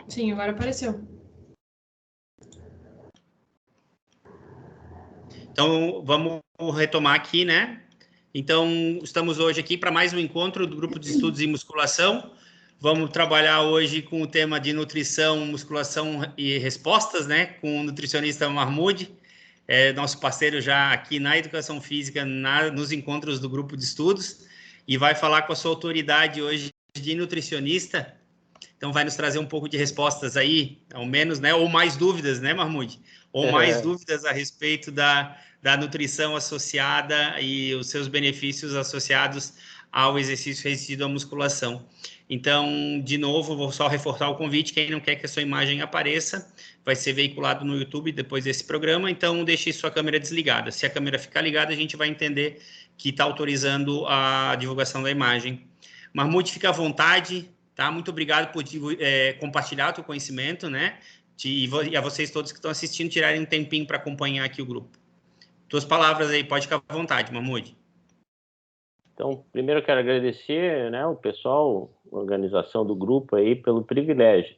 Sim, agora apareceu. Então, vamos retomar aqui, né? Então, estamos hoje aqui para mais um encontro do Grupo de Estudos em Musculação. Vamos trabalhar hoje com o tema de nutrição, musculação e respostas, né? Com o nutricionista Mahmoud, nosso parceiro já aqui na Educação Física, nos encontros do Grupo de Estudos, e vai falar com a sua autoridade hoje de nutricionista. Então, vai nos trazer um pouco de respostas aí, ao menos, né? Ou mais dúvidas, né, Mahmoud? Ou mais dúvidas a respeito da nutrição associada e os seus benefícios associados ao exercício resistido à musculação. Então, de novo, vou só reforçar o convite. Quem não quer que a sua imagem apareça, vai ser veiculado no YouTube depois desse programa. Então, deixe sua câmera desligada. Se a câmera ficar ligada, a gente vai entender que está autorizando a divulgação da imagem. Mahmoud, fica à vontade. Tá? Muito obrigado por compartilhar o teu conhecimento, né? E a vocês todos que estão assistindo, tirarem um tempinho para acompanhar aqui o grupo. Tuas palavras aí, pode ficar à vontade, Mahmoud. Então, primeiro eu quero agradecer, né, o pessoal, a organização do grupo aí, pelo privilégio.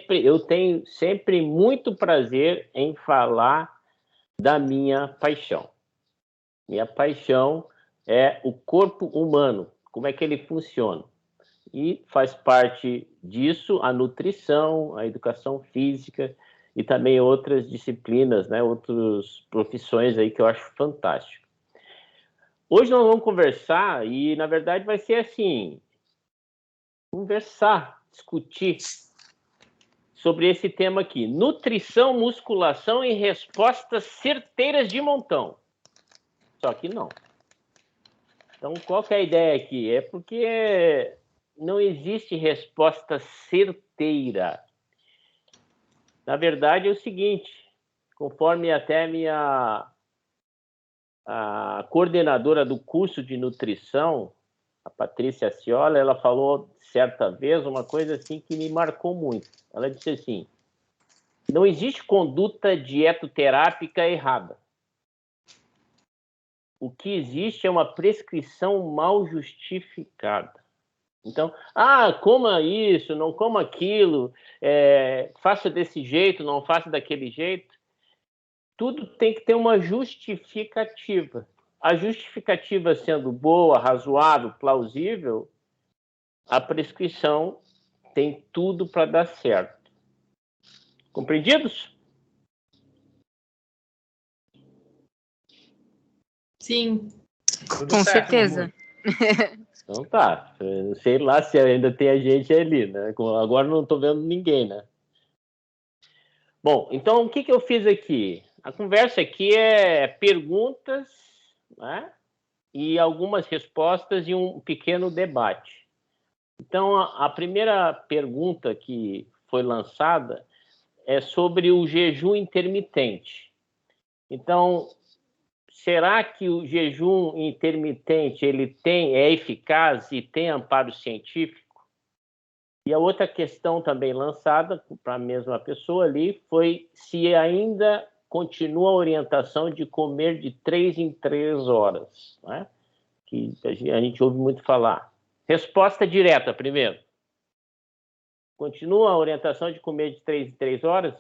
Eu tenho sempre muito prazer em falar da minha paixão. Minha paixão é o corpo humano, como é que ele funciona. E faz parte disso a nutrição, a educação física e também outras disciplinas, né, outras profissões aí que eu acho fantástico. Hoje nós vamos conversar e, na verdade, vai ser assim, conversar, discutir sobre esse tema aqui. Nutrição, musculação e respostas certeiras de montão. Só que não. Então, qual que é a ideia aqui? É porque não existe resposta certeira. Na verdade, é o seguinte, conforme até a coordenadora do curso de nutrição, a Patrícia Ciola, ela falou certa vez uma coisa assim que me marcou muito. Ela disse assim, não existe conduta dietoterápica errada. O que existe é uma prescrição mal justificada. Então, coma isso, não coma aquilo, faça desse jeito, não faça daquele jeito. Tudo tem que ter uma justificativa. A justificativa sendo boa, razoável, plausível, a prescrição tem tudo para dar certo. Compreendidos? Sim. Tudo Com certo, certeza. Então tá. Sei lá se ainda tem a gente ali, né? Agora não estou vendo ninguém, né? Bom, então o que eu fiz aqui? A conversa aqui é perguntas, né? E algumas respostas e um pequeno debate. Então, a primeira pergunta que foi lançada é sobre o jejum intermitente. Então, será que o jejum intermitente é eficaz e tem amparo científico? E a outra questão também lançada para a mesma pessoa ali foi se ainda continua a orientação de comer de 3 em 3 horas, né? Que a gente ouve muito falar. Resposta direta primeiro. Continua a orientação de comer de 3 em 3 horas?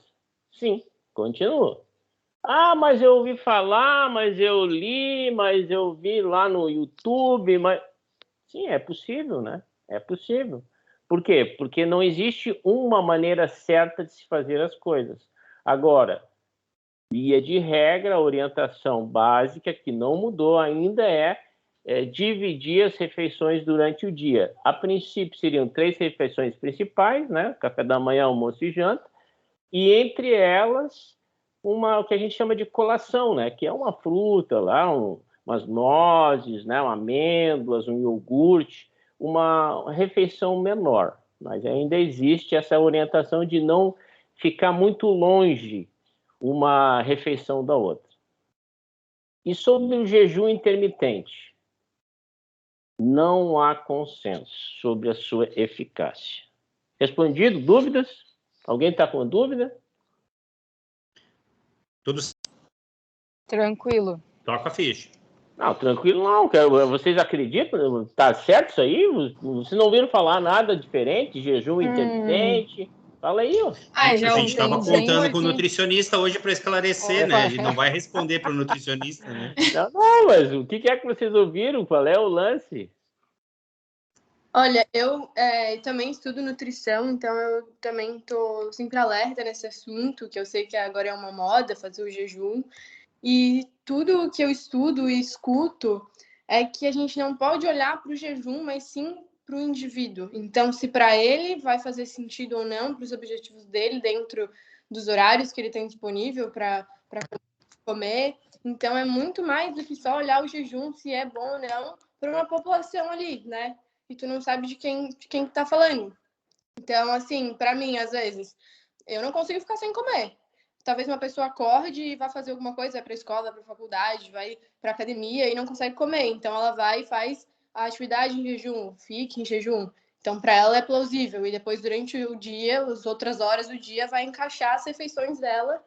Sim, continua. Mas eu ouvi falar, mas eu li, mas eu vi lá no YouTube, mas... Sim, é possível, né? É possível. Por quê? Porque não existe uma maneira certa de se fazer as coisas. Agora, via de regra, a orientação básica, que não mudou ainda, é dividir as refeições durante o dia. A princípio, seriam 3 refeições principais, né? Café da manhã, almoço e janta, e entre elas, o que a gente chama de colação, né? Que é uma fruta, lá, umas nozes, né? Amêndoas, um iogurte, uma refeição menor. Mas ainda existe essa orientação de não ficar muito longe uma refeição da outra. E sobre o jejum intermitente? Não há consenso sobre a sua eficácia. Respondido? Dúvidas? Alguém está com dúvida? Tudo Tranquilo. toca a ficha. Não, tranquilo não. Vocês acreditam? Tá certo isso aí? Vocês não viram falar nada diferente? Jejum intermitente? Fala aí, ó. Ah, já A gente estava ouvi. contando com o nutricionista hoje para esclarecer, né? A gente não vai responder para o nutricionista, né? Não, mas o que é que vocês ouviram? Qual é o lance? Olha, eu também estudo nutrição, então eu também estou sempre alerta nesse assunto, que eu sei que agora é uma moda fazer o jejum. E tudo que eu estudo e escuto é que a gente não pode olhar para o jejum, mas sim para o indivíduo. Então, se para ele vai fazer sentido ou não, para os objetivos dele, dentro dos horários que ele tem disponível para comer. Então, é muito mais do que só olhar o jejum, se é bom ou não, para uma população ali, né? E tu não sabe de quem tá falando. Então, assim, para mim, às vezes, eu não consigo ficar sem comer. Talvez uma pessoa acorde e vá fazer alguma coisa, vai para a escola, vai para a faculdade, vai para a academia e não consegue comer. Então, ela vai e faz a atividade em jejum, fica em jejum. Então, para ela é plausível. E depois, durante o dia, as outras horas do dia, vai encaixar as refeições dela.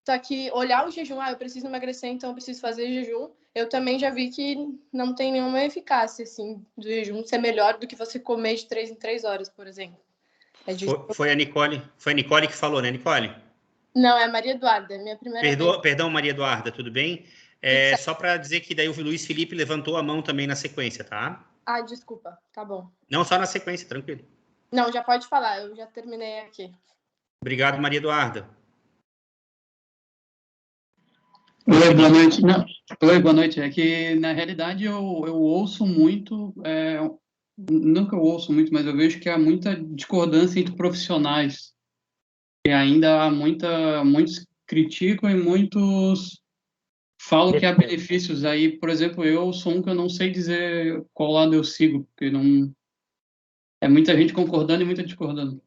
Só que olhar o jejum, eu preciso emagrecer, então eu preciso fazer jejum. Eu também já vi que não tem nenhuma eficácia, assim, do jejum ser melhor do que você comer de 3 em 3 horas, por exemplo. Foi a Nicole que falou, né, Nicole? Não, é a Maria Eduarda, minha primeira vez. Perdão, Maria Eduarda, tudo bem? Só para dizer que daí o Luiz Felipe levantou a mão também na sequência, tá? Ah, desculpa, tá bom. Não, só na sequência, tranquilo. Não, já pode falar, eu já terminei aqui. Obrigado, Maria Eduarda. Oi, boa noite. Não. Oi, boa noite. É que, na realidade, eu ouço muito, nunca eu ouço muito, mas eu vejo que há muita discordância entre profissionais. E ainda há muitos criticam e muitos falam que há benefícios. Aí, por exemplo, eu sou um que eu não sei dizer qual lado eu sigo, porque não... É muita gente concordando e muita discordando.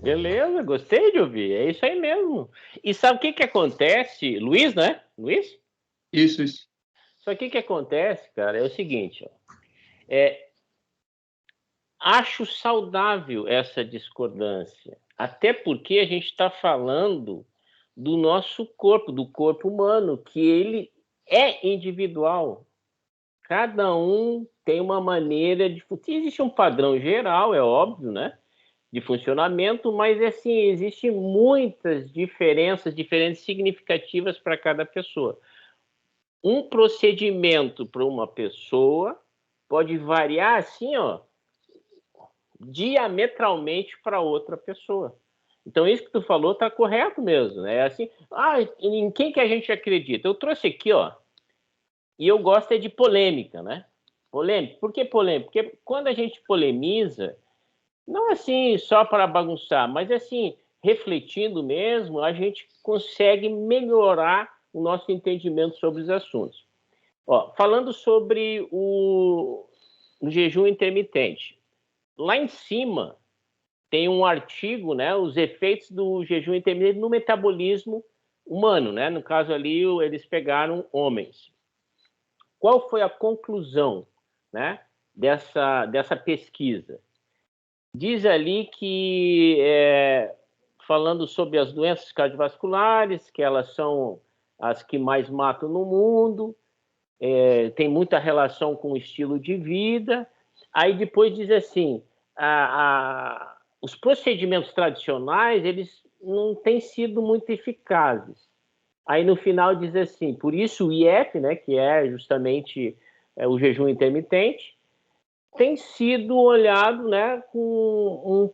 Beleza, gostei de ouvir. É isso aí mesmo. E sabe o que acontece? Luiz, né? Luiz? Isso. Só que o que acontece, cara, é o seguinte, ó. Acho saudável essa discordância, até porque a gente está falando do nosso corpo, do corpo humano, que ele é individual. Cada um tem uma maneira de... Existe um padrão geral, é óbvio, né? De funcionamento, mas assim, existem muitas diferentes significativas para cada pessoa. Um procedimento para uma pessoa pode variar assim, ó, diametralmente para outra pessoa. Então, isso que tu falou está correto mesmo, né? Assim, em quem que a gente acredita? Eu trouxe aqui, ó, e eu gosto de polêmica, né? Polêmica. Por que polêmica? Porque quando a gente polemiza, não assim só para bagunçar, mas assim, refletindo mesmo, a gente consegue melhorar o nosso entendimento sobre os assuntos. Ó, falando sobre o jejum intermitente. Lá em cima tem um artigo, né, os efeitos do jejum intermitente no metabolismo humano, né? No caso ali, eles pegaram homens. Qual foi a conclusão, né, dessa pesquisa? Diz ali que, falando sobre as doenças cardiovasculares, que elas são as que mais matam no mundo, tem muita relação com o estilo de vida. Aí depois diz assim, os procedimentos tradicionais, eles não têm sido muito eficazes. Aí no final diz assim, por isso o IF, né, que é justamente o jejum intermitente, tem sido olhado, né, com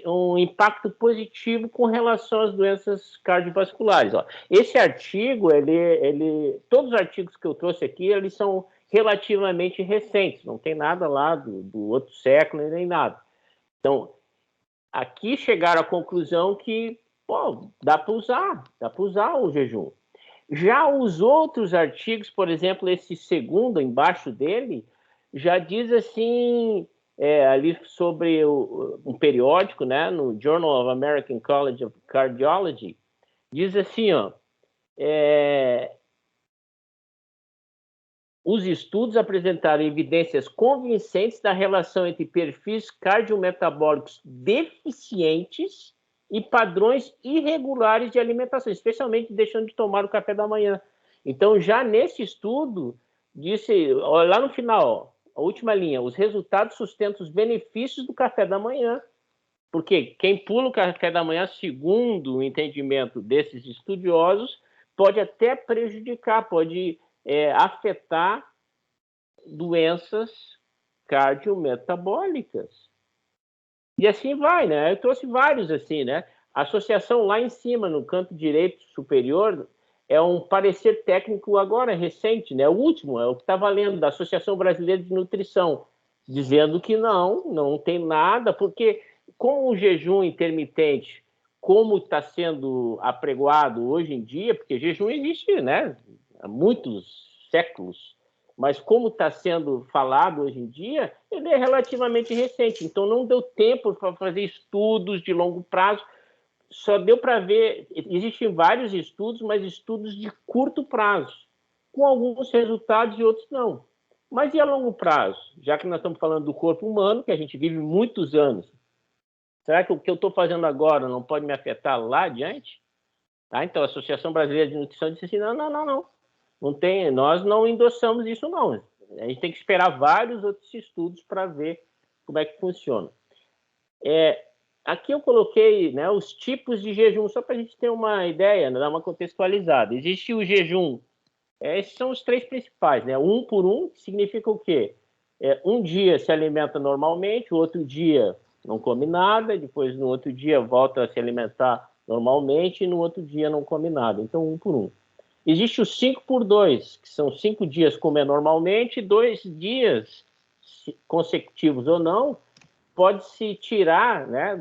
um impacto positivo com relação às doenças cardiovasculares. Ó. Esse artigo, todos os artigos que eu trouxe aqui, eles são relativamente recentes, não tem nada lá do outro século nem nada. Então, aqui chegaram à conclusão que dá para usar o jejum. Já os outros artigos, por exemplo, esse segundo embaixo dele, já diz assim, ali sobre um periódico, né, no Journal of American College of Cardiology, diz assim, ó, os estudos apresentaram evidências convincentes da relação entre perfis cardiometabólicos deficientes e padrões irregulares de alimentação, especialmente deixando de tomar o café da manhã. Então, já nesse estudo, disse, lá no final, ó, a última linha, os resultados sustentam os benefícios do café da manhã. Porque quem pula o café da manhã, segundo o entendimento desses estudiosos, pode até prejudicar, pode afetar doenças cardiometabólicas. E assim vai, né? Eu trouxe vários assim, né? A associação lá em cima, no canto direito superior, é um parecer técnico agora, recente, né? O último, é o que está valendo, da Associação Brasileira de Nutrição, dizendo que não tem nada, porque como o jejum intermitente, como está sendo apregoado hoje em dia, porque jejum existe, né? Há muitos séculos, mas como está sendo falado hoje em dia, ele é relativamente recente, então não deu tempo para fazer estudos de longo prazo, só deu para ver, existem vários estudos, mas estudos de curto prazo, com alguns resultados e outros não. Mas e a longo prazo? Já que nós estamos falando do corpo humano, que a gente vive muitos anos, será que o que eu estou fazendo agora não pode me afetar lá adiante? Tá? Então, a Associação Brasileira de Nutrição disse assim, não tem, nós não endossamos isso, não. A gente tem que esperar vários outros estudos para ver como é que funciona. Aqui eu coloquei, né, os tipos de jejum, só para a gente ter uma ideia, né, dar uma contextualizada. Existe o jejum, esses são os 3 principais, né? 1 por 1, que significa o quê? Um dia se alimenta normalmente, o outro dia não come nada, depois no outro dia volta a se alimentar normalmente e no outro dia não come nada. Então, 1 por 1. Existe o 5 por 2, que são 5 dias comer normalmente, 2 dias consecutivos ou não, pode-se tirar, né,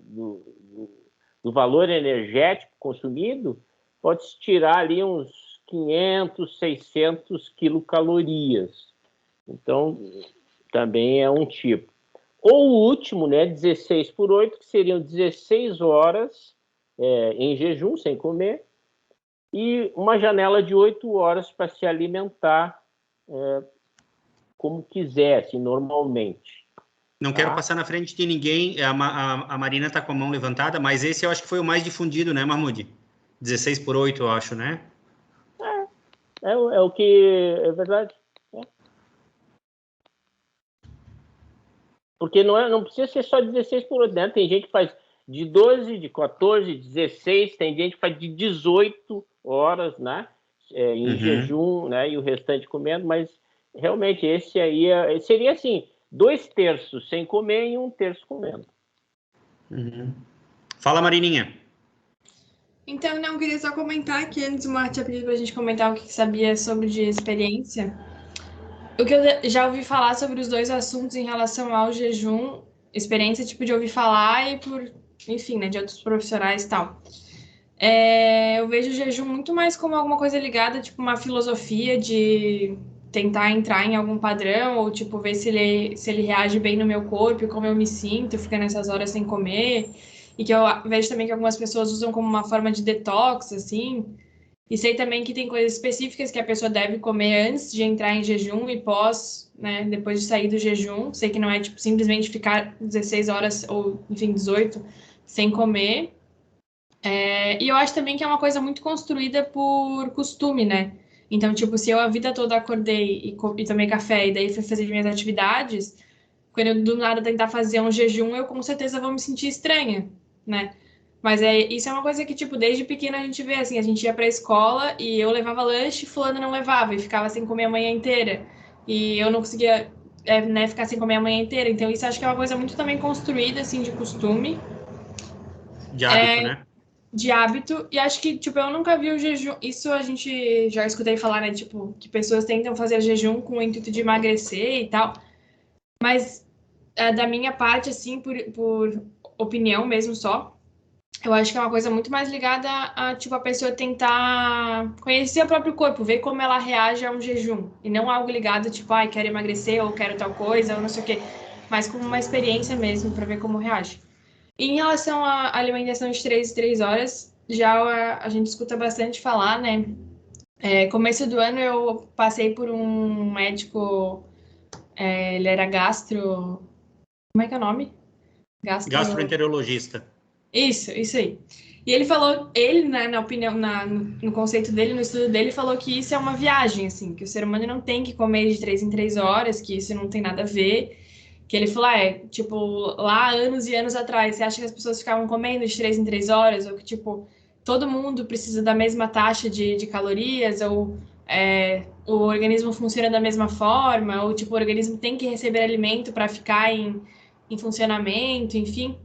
do valor energético consumido, pode-se tirar ali uns 500, 600 quilocalorias. Então, também é um tipo. Ou o último, né, 16 por 8, que seriam 16 horas em jejum, sem comer, e uma janela de 8 horas para se alimentar como quisesse, normalmente. Não quero passar na frente de ninguém, a Marina está com a mão levantada, mas esse eu acho que foi o mais difundido, né, Mahmoud? 16 por 8, eu acho, né? É o que é verdade. Porque não precisa ser só 16 por 8, né? Tem gente que faz de 12, de 14, 16, tem gente que faz de 18 horas, né? Em jejum, né? E o restante comendo, mas realmente esse aí seria assim, 2/3 sem comer e 1/3 comendo. Fala, Marininha. Então, não, eu queria só comentar que antes o Martin tinha pedido pra gente comentar o que sabia sobre de experiência. O que eu já ouvi falar sobre os 2 assuntos em relação ao jejum, experiência tipo de ouvir falar e por, enfim, né, de outros profissionais e tal. Eu vejo o jejum muito mais como alguma coisa ligada, tipo uma filosofia de tentar entrar em algum padrão, ou tipo, ver se ele reage bem no meu corpo e como eu me sinto, ficando nessas horas sem comer. E que eu vejo também que algumas pessoas usam como uma forma de detox, assim. E sei também que tem coisas específicas que a pessoa deve comer antes de entrar em jejum e pós, né, depois de sair do jejum. Sei que não é, tipo, simplesmente ficar 16 horas ou, enfim, 18 sem comer. E eu acho também que é uma coisa muito construída por costume, né? Então, tipo, se eu a vida toda acordei e tomei café e daí fui fazer minhas atividades, quando eu do nada tentar fazer um jejum, eu com certeza vou me sentir estranha, né? Mas isso é uma coisa que, tipo, desde pequena a gente vê, assim, a gente ia pra escola e eu levava lanche, fulano não levava e ficava sem comer a manhã inteira. E eu não conseguia, né, ficar sem comer a manhã inteira. Então isso acho que é uma coisa muito também construída, assim, de costume. De hábito, né? De hábito, e acho que, tipo, eu nunca vi o jejum, isso a gente já escutei falar, né, tipo, que pessoas tentam fazer jejum com o intuito de emagrecer e tal, mas da minha parte, assim, por opinião mesmo só, eu acho que é uma coisa muito mais ligada tipo, a pessoa tentar conhecer o próprio corpo, ver como ela reage a um jejum, e não algo ligado, tipo, quero emagrecer, ou quero tal coisa, ou não sei o quê, mas como uma experiência mesmo, para ver como reage. Em relação à alimentação de 3 em 3 horas, já a gente escuta bastante falar, né? Começo do ano eu passei por um médico, ele era gastro... Como é que é o nome? Gastroenterologista. Isso aí. E ele falou, né, na opinião, no conceito dele, no estudo dele, falou que isso é uma viagem, assim, que o ser humano não tem que comer de 3 em 3 horas, que isso não tem nada a ver, Que ele falou, tipo, lá anos e anos atrás, você acha que as pessoas ficavam comendo de 3 em 3 horas? Ou que, tipo, todo mundo precisa da mesma taxa de calorias? Ou o organismo funciona da mesma forma? Ou, tipo, o organismo tem que receber alimento para ficar em funcionamento, enfim.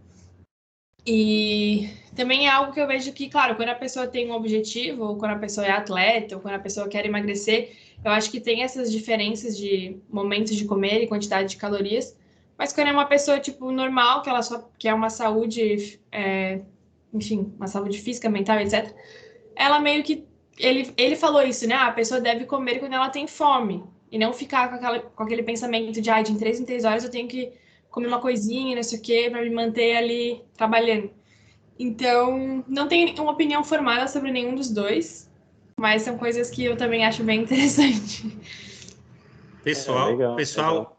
E também é algo que eu vejo que, claro, quando a pessoa tem um objetivo, ou quando a pessoa é atleta, ou quando a pessoa quer emagrecer, eu acho que tem essas diferenças de momentos de comer e quantidade de calorias. Mas quando é uma pessoa, tipo, normal, que ela só quer uma saúde, enfim, uma saúde física, mental, etc., ela meio que. Ele falou isso, né? A pessoa deve comer quando ela tem fome. E não ficar com aquele pensamento de, de 3 em 3 horas eu tenho que comer uma coisinha, não sei o quê, para me manter ali trabalhando. Então, não tenho uma opinião formada sobre nenhum dos dois, mas são coisas que eu também acho bem interessante. Pessoal, Legal.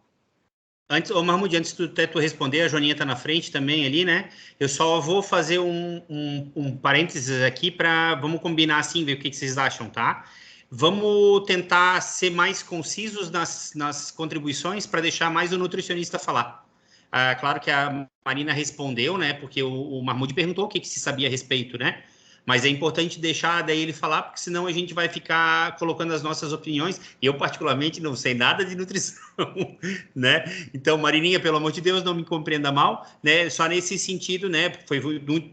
antes, ô Mahmoud, antes de tu responder, a Joaninha tá na frente também ali, né? Eu só vou fazer um parênteses aqui para vamos combinar assim, ver o que vocês acham, tá? Vamos tentar ser mais concisos nas contribuições para deixar mais o nutricionista falar. Claro que a Marina respondeu, né? Porque o Mahmoud perguntou o que se sabia a respeito, né? Mas é importante deixar daí ele falar, porque senão a gente vai ficar colocando as nossas opiniões. Eu, particularmente, não sei nada de nutrição, né? Então, Marininha, pelo amor de Deus, não me compreenda mal, né? Só nesse sentido, né? Foi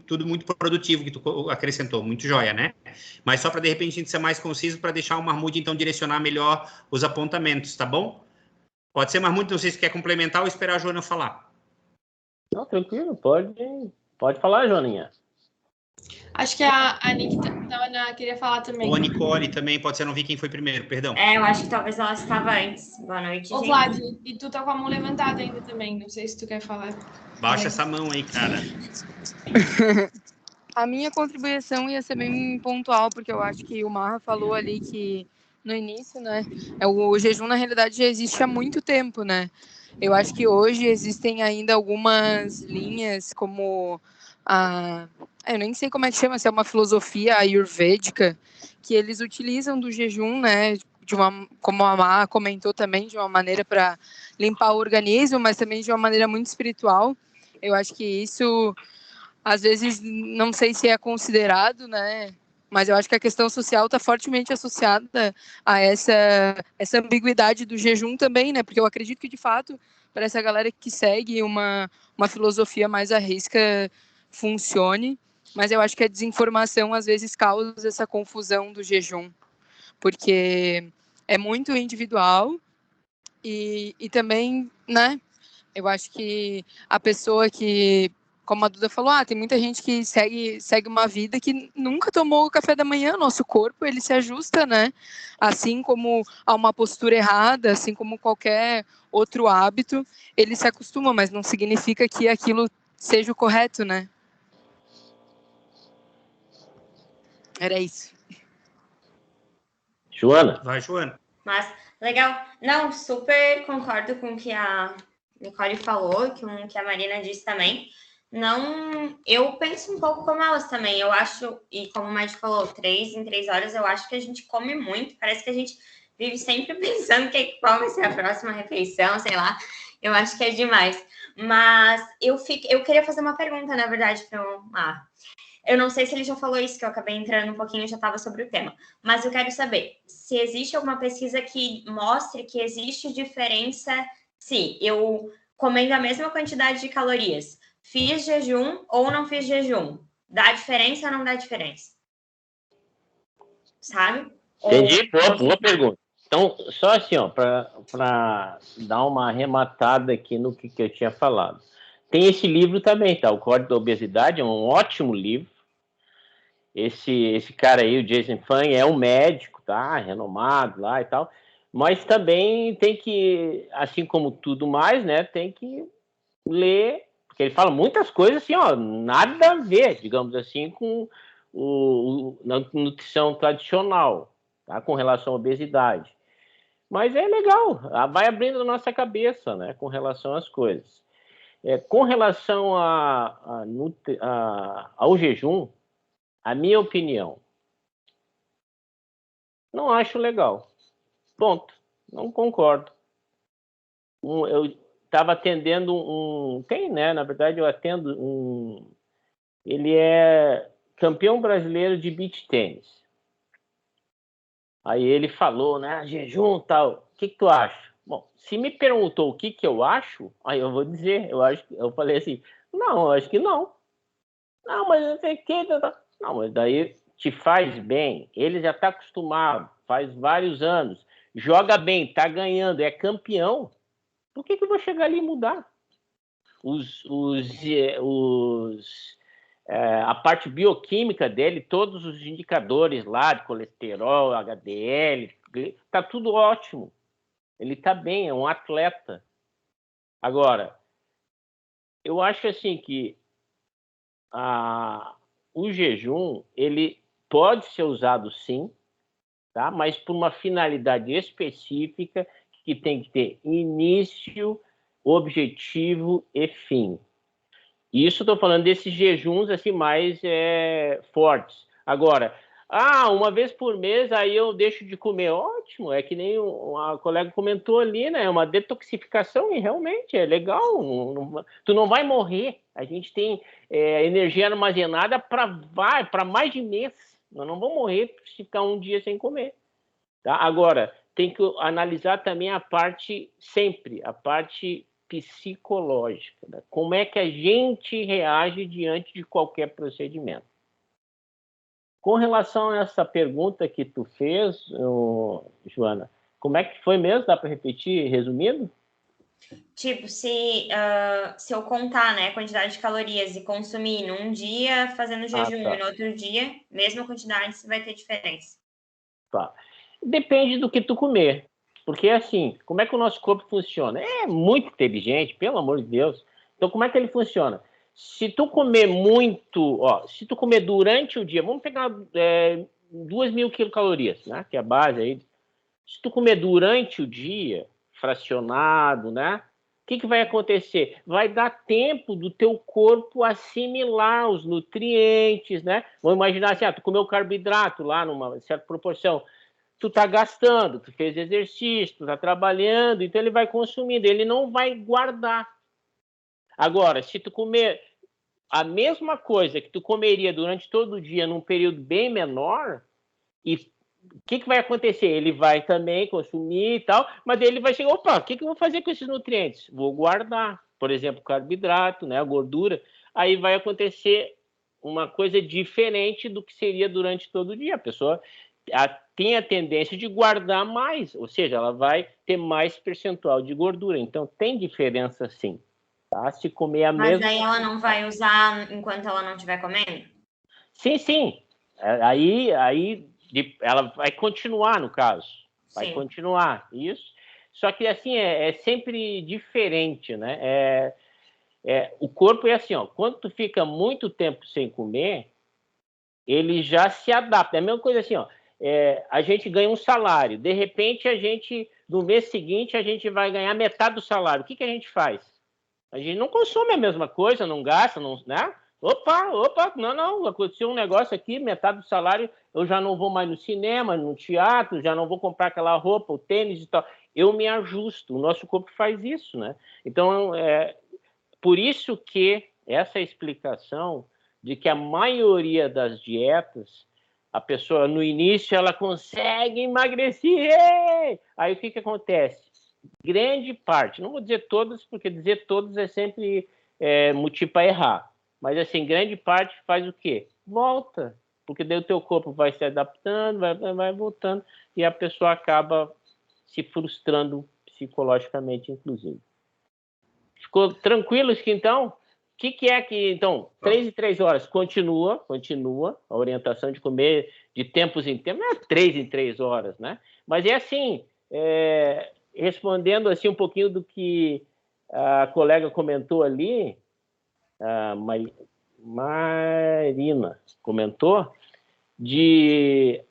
tudo muito produtivo que tu acrescentou, muito joia, né? Mas só para, de repente, a gente ser mais conciso, para deixar o Mahmoud, então, direcionar melhor os apontamentos, tá bom? Pode ser, Mahmoud, não sei se quer complementar ou esperar a Joana falar. Não, tranquilo, pode falar, Joaninha. Acho que a Nick queria falar também. Ou a Nicole também, pode ser, não vi quem foi primeiro, perdão. Eu acho que talvez ela estava antes. Boa noite, Ô, gente. Vlad, e tu tá com a mão levantada ainda também, não sei se tu quer falar. Baixa essa mão aí, cara. A minha contribuição ia ser bem pontual, porque eu acho que o Marra falou ali que no início, né, o jejum na realidade já existe há muito tempo, né? Eu acho que hoje existem ainda algumas linhas como eu nem sei como é que chama, se é uma filosofia ayurvédica, que eles utilizam do jejum, né, como a Mar comentou também, de uma maneira para limpar o organismo, mas também de uma maneira muito espiritual. Eu acho que isso às vezes não sei se é considerado, né? Mas eu acho que a questão social está fortemente associada a essa ambiguidade do jejum também, né? Porque eu acredito que, de fato, para essa galera que segue uma filosofia mais à risca, funcione. Mas eu acho que a desinformação, às vezes, causa essa confusão do jejum. Porque é muito individual e também, né? Eu acho que a pessoa que, como a Duda falou, tem muita gente que segue uma vida que nunca tomou o café da manhã. Nosso corpo, ele se ajusta, né? Assim como a uma postura errada, assim como qualquer outro hábito, ele se acostuma, mas não significa que aquilo seja o correto, né? Era isso. Joana? Vai, Joana. Mas, legal. Não, super concordo com o que a Nicole falou, com o que a Marina disse também. Não, eu penso um pouco como elas também. Eu acho, e como o Madi falou, 3 em 3 horas, eu acho que a gente come muito. Parece que a gente vive sempre pensando qual vai ser a próxima refeição, sei lá. Eu acho que é demais. Mas eu queria fazer uma pergunta, na verdade, para o Mar. Eu não sei se ele já falou isso, que eu acabei entrando um pouquinho, já estava sobre o tema. Mas eu quero saber se existe alguma pesquisa que mostre que existe diferença se eu comendo a mesma quantidade de calorias, fiz jejum ou não fiz jejum. Dá diferença ou não dá diferença? Sabe? Entendi, boa pergunta. Então, só assim, para dar uma arrematada aqui no que eu tinha falado. Tem esse livro também, tá? O Código da Obesidade, é um ótimo livro. Esse cara aí, o Jason Fung, é um médico, tá? Renomado lá e tal. Mas também tem que, assim como tudo mais, né? Tem que ler, porque ele fala muitas coisas assim, nada a ver, digamos assim, com na nutrição tradicional, tá? Com relação à obesidade. Mas é legal, vai abrindo a nossa cabeça, né? Com relação às coisas. Com relação ao jejum, a minha opinião, não acho legal. Ponto. Não concordo. estava atendendo um... Tem, né? Na verdade, eu atendo um... Ele é campeão brasileiro de beach tênis. Aí ele falou, né? Jejum e tal. O que tu acha? Bom, se me perguntou o que eu acho, aí eu vou dizer. Eu falei assim, não, eu acho que não. Não, mas eu sei que... Não, mas daí te faz bem. Ele já está acostumado, faz vários anos. Joga bem, está ganhando, é campeão. Por que eu vou chegar ali e mudar? A parte bioquímica dele, todos os indicadores lá de colesterol, HDL, está tudo ótimo. Ele está bem, é um atleta. Agora, eu acho assim que o jejum, ele pode ser usado sim, tá? Mas por uma finalidade específica que tem que ter início, objetivo e fim. Isso estou falando desses jejuns assim mais fortes. Agora, uma vez por mês aí eu deixo de comer. Ótimo, é que nem a colega comentou ali, né? É uma detoxificação e realmente é legal. Tu não vai morrer. A gente tem energia armazenada para mais de mês. Nós não vamos morrer se ficar um dia sem comer. Tá? Agora, tem que analisar também a parte psicológica, né? Como é que a gente reage diante de qualquer procedimento. Com relação a essa pergunta que tu fez, Joana, como é que foi mesmo? Dá para repetir resumindo? Tipo, se eu contar, né, a quantidade de calorias e consumir num dia fazendo jejum e no outro dia, mesma quantidade, se vai ter diferença. Tá. Depende do que tu comer. Porque, assim, como é que o nosso corpo funciona? É muito inteligente, pelo amor de Deus. Então, como é que ele funciona? Se tu comer muito, se tu comer durante o dia, vamos pegar 2.000 quilocalorias, né? Que é a base aí. Se tu comer durante o dia, fracionado, né? O que vai acontecer? Vai dar tempo do teu corpo assimilar os nutrientes, né? Vamos imaginar assim, tu comeu carboidrato lá numa certa proporção. Tu tá gastando, tu fez exercício, tu tá trabalhando, então ele vai consumindo, ele não vai guardar. Agora, se tu comer a mesma coisa que tu comeria durante todo o dia num período bem menor, e o que vai acontecer? Ele vai também consumir e tal, mas daí ele vai chegar, opa, o que eu vou fazer com esses nutrientes? Vou guardar, por exemplo, carboidrato, né, a gordura, aí vai acontecer uma coisa diferente do que seria durante todo o dia. A pessoa tem a tendência de guardar mais, ou seja, ela vai ter mais percentual de gordura. Então, tem diferença sim. Tá? Se comer a mesma... Mas aí ela não vai usar enquanto ela não estiver comendo? Sim. Aí ela vai continuar, no caso. Vai Sim. continuar, isso. Só que, assim, é sempre diferente, né? O corpo é assim, quando tu fica muito tempo sem comer, ele já se adapta. É a mesma coisa assim, a gente ganha um salário. De repente, no mês seguinte, a gente vai ganhar metade do salário. O que a gente faz? A gente não consome a mesma coisa, não gasta, não, né? Opa, não, aconteceu um negócio aqui, metade do salário, eu já não vou mais no cinema, no teatro, já não vou comprar aquela roupa, o tênis e tal. Eu me ajusto, o nosso corpo faz isso, né? Então, por isso que essa explicação de que a maioria das dietas, a pessoa, no início, ela consegue emagrecer. Aí, o que acontece? Grande parte, não vou dizer todas, porque dizer todas é sempre motivo para errar. Mas, assim, grande parte faz o quê? Volta. Porque daí o teu corpo vai se adaptando, vai voltando, e a pessoa acaba se frustrando psicologicamente, inclusive. Ficou tranquilo isso aqui, então? O que é que, então, 3 em 3 horas continua a orientação de comer de tempos em tempos, não é 3 em 3 horas, né? Mas é assim, respondendo assim um pouquinho do que a colega comentou ali, a Marina comentou,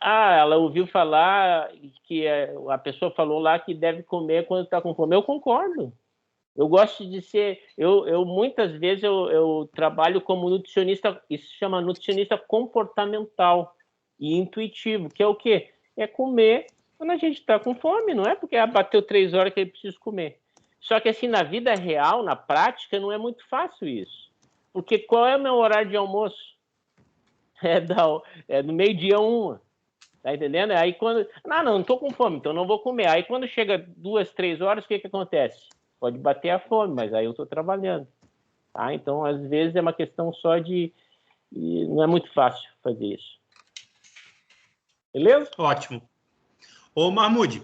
ela ouviu falar que a pessoa falou lá que deve comer quando está com fome. Eu concordo. Eu gosto de ser... Eu muitas vezes eu trabalho como nutricionista, isso se chama nutricionista comportamental e intuitivo, que é o quê? É comer quando a gente está com fome, não é porque bateu 3 horas que ele precisa comer. Só que assim, na vida real, na prática, não é muito fácil isso. Porque qual é o meu horário de almoço? É do meio-dia 1. Tá entendendo? Aí quando... não tô com fome, então não vou comer. Aí quando chega 2, 3 horas, o que acontece? Pode bater a fome, mas aí eu tô trabalhando. Tá? Então, às vezes, é uma questão só de... Não é muito fácil fazer isso. Beleza? Ótimo. Ô, Mahmoud,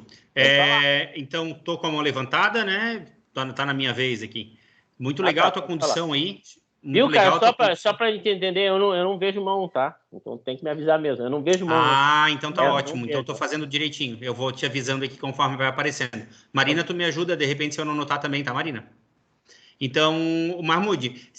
então tô com a mão levantada, né? Tá na minha vez aqui. Muito legal a tua condição aí. Viu, cara? Só para entender, eu não vejo mão, tá? Então tem que me avisar mesmo. Eu não vejo mão. Então tá ótimo. Então tô fazendo direitinho. Eu vou te avisando aqui conforme vai aparecendo. Marina, tu me ajuda, de repente, se eu não notar também, tá, Marina? Então, Mahmoud,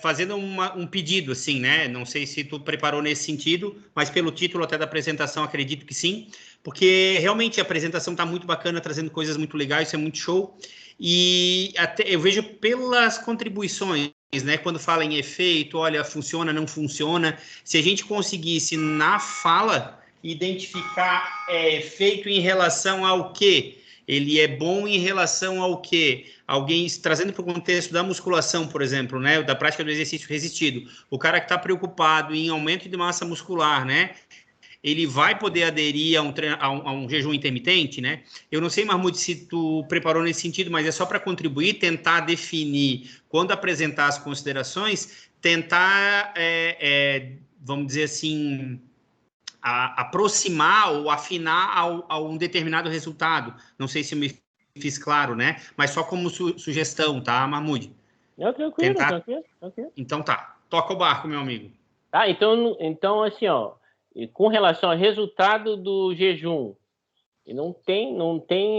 fazendo um pedido, assim, né? Não sei se tu preparou nesse sentido, mas pelo título até da apresentação, acredito que sim, porque realmente a apresentação está muito bacana, trazendo coisas muito legais, isso é muito show. E até eu vejo pelas contribuições, né? Quando fala em efeito, olha, funciona, não funciona. Se a gente conseguisse, na fala, identificar efeito em relação ao quê? Ele é bom em relação ao quê? Alguém, trazendo para o contexto da musculação, por exemplo, né? Da prática do exercício resistido. O cara que está preocupado em aumento de massa muscular, né? Ele vai poder aderir a um jejum intermitente, né? Eu não sei, Mahmoud, se tu preparou nesse sentido, mas é só para contribuir, tentar definir, quando apresentar as considerações, tentar, vamos dizer assim, aproximar ou afinar a um determinado resultado. Não sei se eu me fiz claro, né? Mas só como sugestão, tá, Mahmoud? Tranquilo. Então tá. Toca o barco, meu amigo. Tá, então assim, ó, com relação ao resultado do jejum, não tem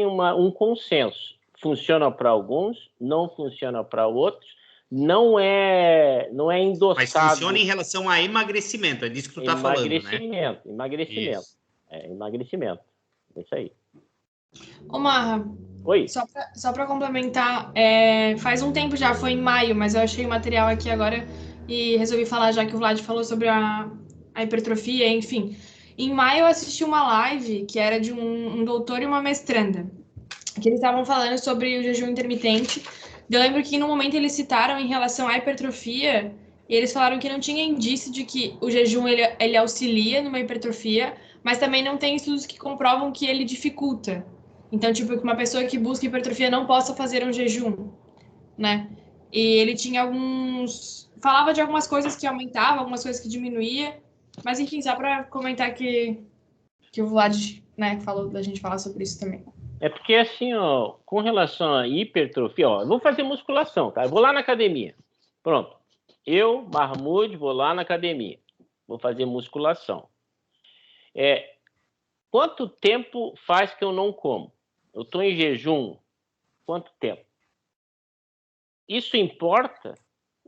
um consenso. Funciona para alguns, não funciona para outros. Não é endossado. Mas funciona em relação a emagrecimento, é disso que tu tá falando, né? Emagrecimento. Isso. Emagrecimento. É isso aí. Ô, Marra, oi. Só para complementar, faz um tempo já, foi em maio, mas eu achei o material aqui agora e resolvi falar, já que o Vlad falou sobre a hipertrofia, enfim. Em maio eu assisti uma live que era de um doutor e uma mestranda, que eles estavam falando sobre o jejum intermitente. Eu lembro que no momento eles citaram em relação à hipertrofia, e eles falaram que não tinha indício de que o jejum ele auxilia numa hipertrofia, mas também não tem estudos que comprovam que ele dificulta. Então, tipo, que uma pessoa que busca hipertrofia não possa fazer um jejum, né? E ele tinha falava de algumas coisas que aumentavam, algumas coisas que diminuía, mas enfim, só para comentar que o Vlad, né, falou da gente falar sobre isso também. É porque, assim, ó, com relação à hipertrofia, ó, eu vou fazer musculação, tá? Eu vou lá na academia. Pronto. Eu, Mahmoud, vou lá na academia. Vou fazer musculação. Quanto tempo faz que eu não como? Eu estou em jejum. Quanto tempo? Isso importa?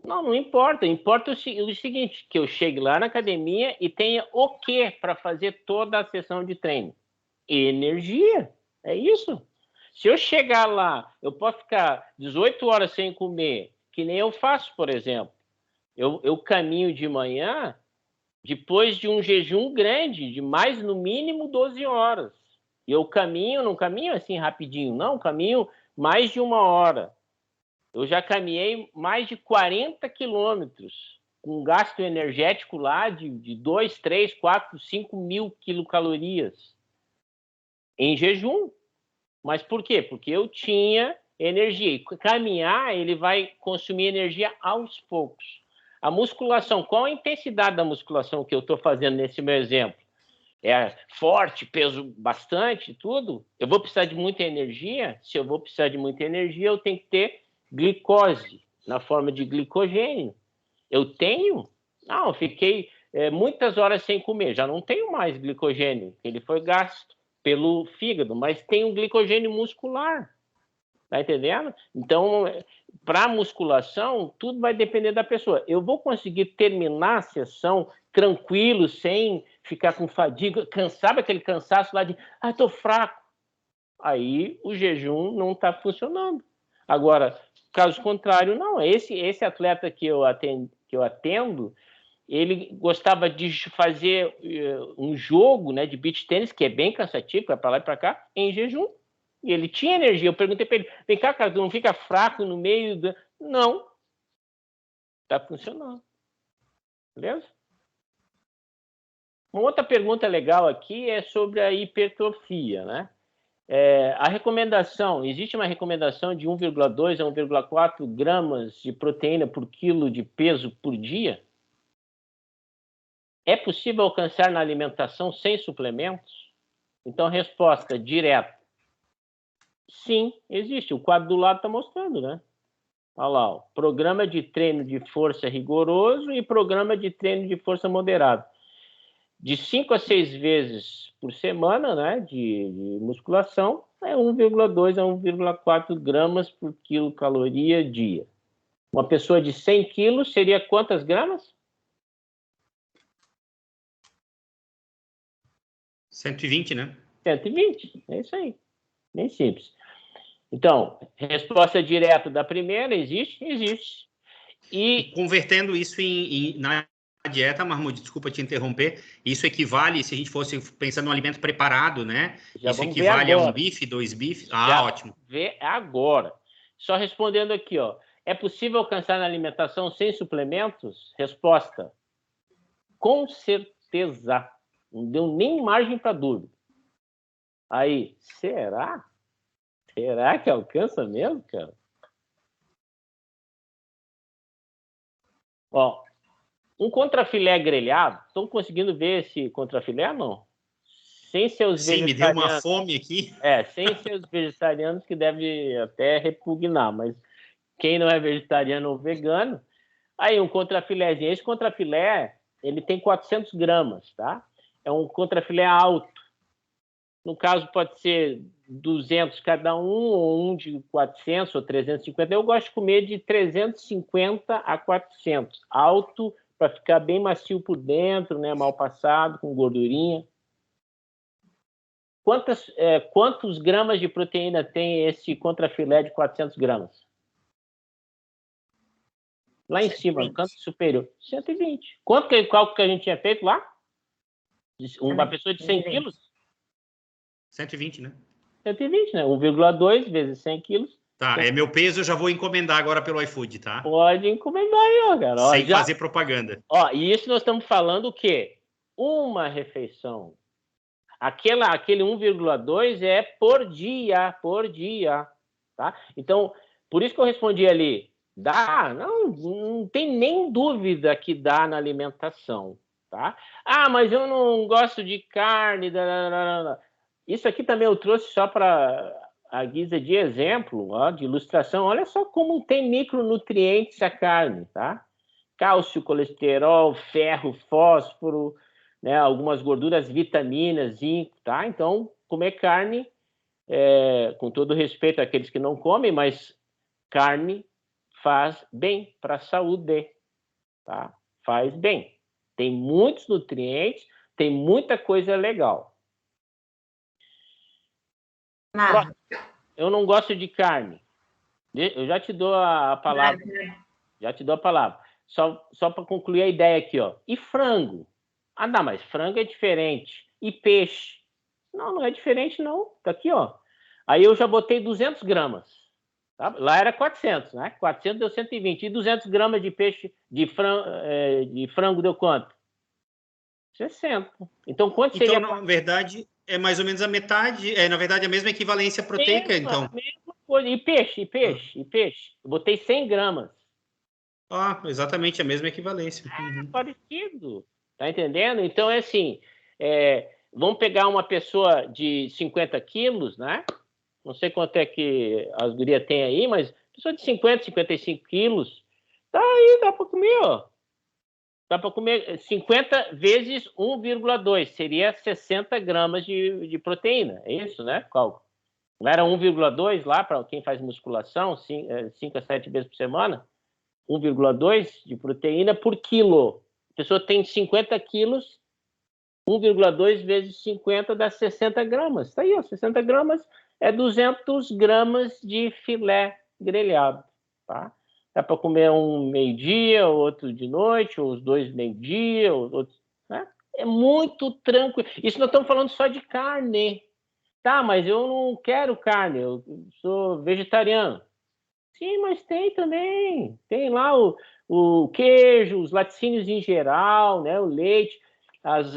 Não importa. Importa o seguinte, que eu chegue lá na academia e tenha o quê para fazer toda a sessão de treino? Energia. É isso. Se eu chegar lá, eu posso ficar 18 horas sem comer, que nem eu faço, por exemplo. Eu caminho de manhã depois de um jejum grande, de mais no mínimo 12 horas. Eu não caminho assim rapidinho, não, caminho mais de 1 hora. Eu já caminhei mais de 40 quilômetros, com gasto energético lá de 2, 3, 4, 5 mil quilocalorias em jejum. Mas por quê? Porque eu tinha energia. E caminhar, ele vai consumir energia aos poucos. A musculação, qual a intensidade da musculação que eu estou fazendo nesse meu exemplo? É forte, peso bastante, tudo? Eu vou precisar de muita energia? Se eu vou precisar de muita energia, eu tenho que ter glicose, na forma de glicogênio. Eu tenho? Não, eu fiquei muitas horas sem comer. Já não tenho mais glicogênio, ele foi gasto pelo fígado, mas tem um glicogênio muscular. Tá entendendo? Então, para musculação, tudo vai depender da pessoa. Eu vou conseguir terminar a sessão tranquilo, sem ficar com fadiga, sabe aquele cansaço lá de, tô fraco. Aí o jejum não está funcionando. Agora, caso contrário, não. Esse atleta que eu atendo, ele gostava de fazer um jogo, né, de beach tênis, que é bem cansativo, é para lá e para cá, em jejum. E ele tinha energia. Eu perguntei para ele, vem cá, cara, tu não fica fraco no meio do... Não. Tá funcionando. Beleza? Uma outra pergunta legal aqui é sobre a hipertrofia, né? A recomendação, existe uma recomendação de 1,2 a 1,4 gramas de proteína por quilo de peso por dia? É possível alcançar na alimentação sem suplementos? Então, resposta direta. Sim, existe. O quadro do lado está mostrando, né? Olha lá, ó. Programa de treino de força rigoroso e programa de treino de força moderado. De 5 a 6 vezes por semana, né, de musculação, é 1,2 a 1,4 gramas por quilocaloria dia. Uma pessoa de 100 quilos seria quantas gramas? 120, né? 120, é isso aí. Bem simples. Então, resposta direta da primeira, existe? Existe. E convertendo isso na dieta, Marmude, desculpa te interromper, isso equivale, se a gente fosse pensando num alimento preparado, né? Já isso vamos equivale a ver um bife, 2 bifes? Já Ótimo. Vê agora. Só respondendo aqui, ó. É possível alcançar na alimentação sem suplementos? Resposta. Com certeza. Não deu nem margem para dúvida. Aí, será? Será que alcança mesmo, cara? Ó, um contrafilé grelhado. Estão conseguindo ver esse contrafilé, não? Sem seus Sim, me deu uma fome aqui. Sem seus vegetarianos, que deve até repugnar, mas quem não é vegetariano ou vegano, aí um contrafilézinho. Esse contrafilé, ele tem 400 gramas, tá? É um contrafilé alto. No caso, pode ser 200 cada um, ou um de 400 ou 350. Eu gosto de comer de 350 a 400. Alto, para ficar bem macio por dentro, né? Mal passado, com gordurinha. Quantos gramas de proteína tem esse contrafilé de 400 gramas? Lá em cima, no canto superior. 120. Qual que a gente tinha feito lá? Uma pessoa de 100 quilos? 120, né? 120, né? 1,2 vezes 100 quilos. Tá, é meu peso, eu já vou encomendar agora pelo iFood, tá? Pode encomendar aí, ó, cara. Sem fazer propaganda. Ó, e isso nós estamos falando o quê? Uma refeição. Aquele 1,2 é por dia, tá? Então, por isso que eu respondi ali, dá, não tem nem dúvida que dá na alimentação, tá? Ah, mas eu não gosto de carne, Isso aqui também eu trouxe só para a guisa de exemplo, ó, de ilustração. Olha só como tem micronutrientes a carne, tá? Cálcio, colesterol, ferro, fósforo, né, algumas gorduras, vitaminas, zinco, tá? Então, comer carne, com todo respeito àqueles que não comem, mas carne faz bem para a saúde, tá? Faz bem. Tem muitos nutrientes, tem muita coisa legal. Eu não gosto de carne. Eu já te dou a palavra. Já te dou a palavra. Só para concluir a ideia aqui, ó. E frango? Ah, não, mas frango é diferente. E peixe? Não é diferente, não. Tá aqui, ó. Aí eu já botei 200 gramas. Tá? Lá era 400, né? 400 deu 120. E 200 gramas de peixe, de frango deu quanto? 60. Então, quanto seria... Então, na verdade, é mais ou menos a metade. Na verdade, a mesma equivalência proteica, então. Mesma coisa. E peixe. Eu botei 100 gramas. Exatamente a mesma equivalência. Parecido. Tá entendendo? Então, é assim, vamos pegar uma pessoa de 50 quilos, né? Não sei quanto é que as gurias têm aí, mas pessoa de 50, 55 quilos, tá aí, dá para comer, ó. Dá para comer 50 vezes 1,2, seria 60 gramas de proteína. É isso, né? Qual? Não era 1,2 lá para quem faz musculação, 5 a 7 vezes por semana? 1,2 de proteína por quilo. A pessoa tem 50 quilos, 1,2 vezes 50 dá 60 gramas. Está aí, ó, 60 gramas é 200 gramas de filé grelhado. Tá? Dá para comer um meio-dia, outro de noite, ou os dois meio-dia, né? É muito tranquilo. Isso nós estamos falando só de carne. Tá, mas eu não quero carne, eu sou vegetariano. Sim, mas tem também. Tem lá o queijo, os laticínios em geral, né? O leite, as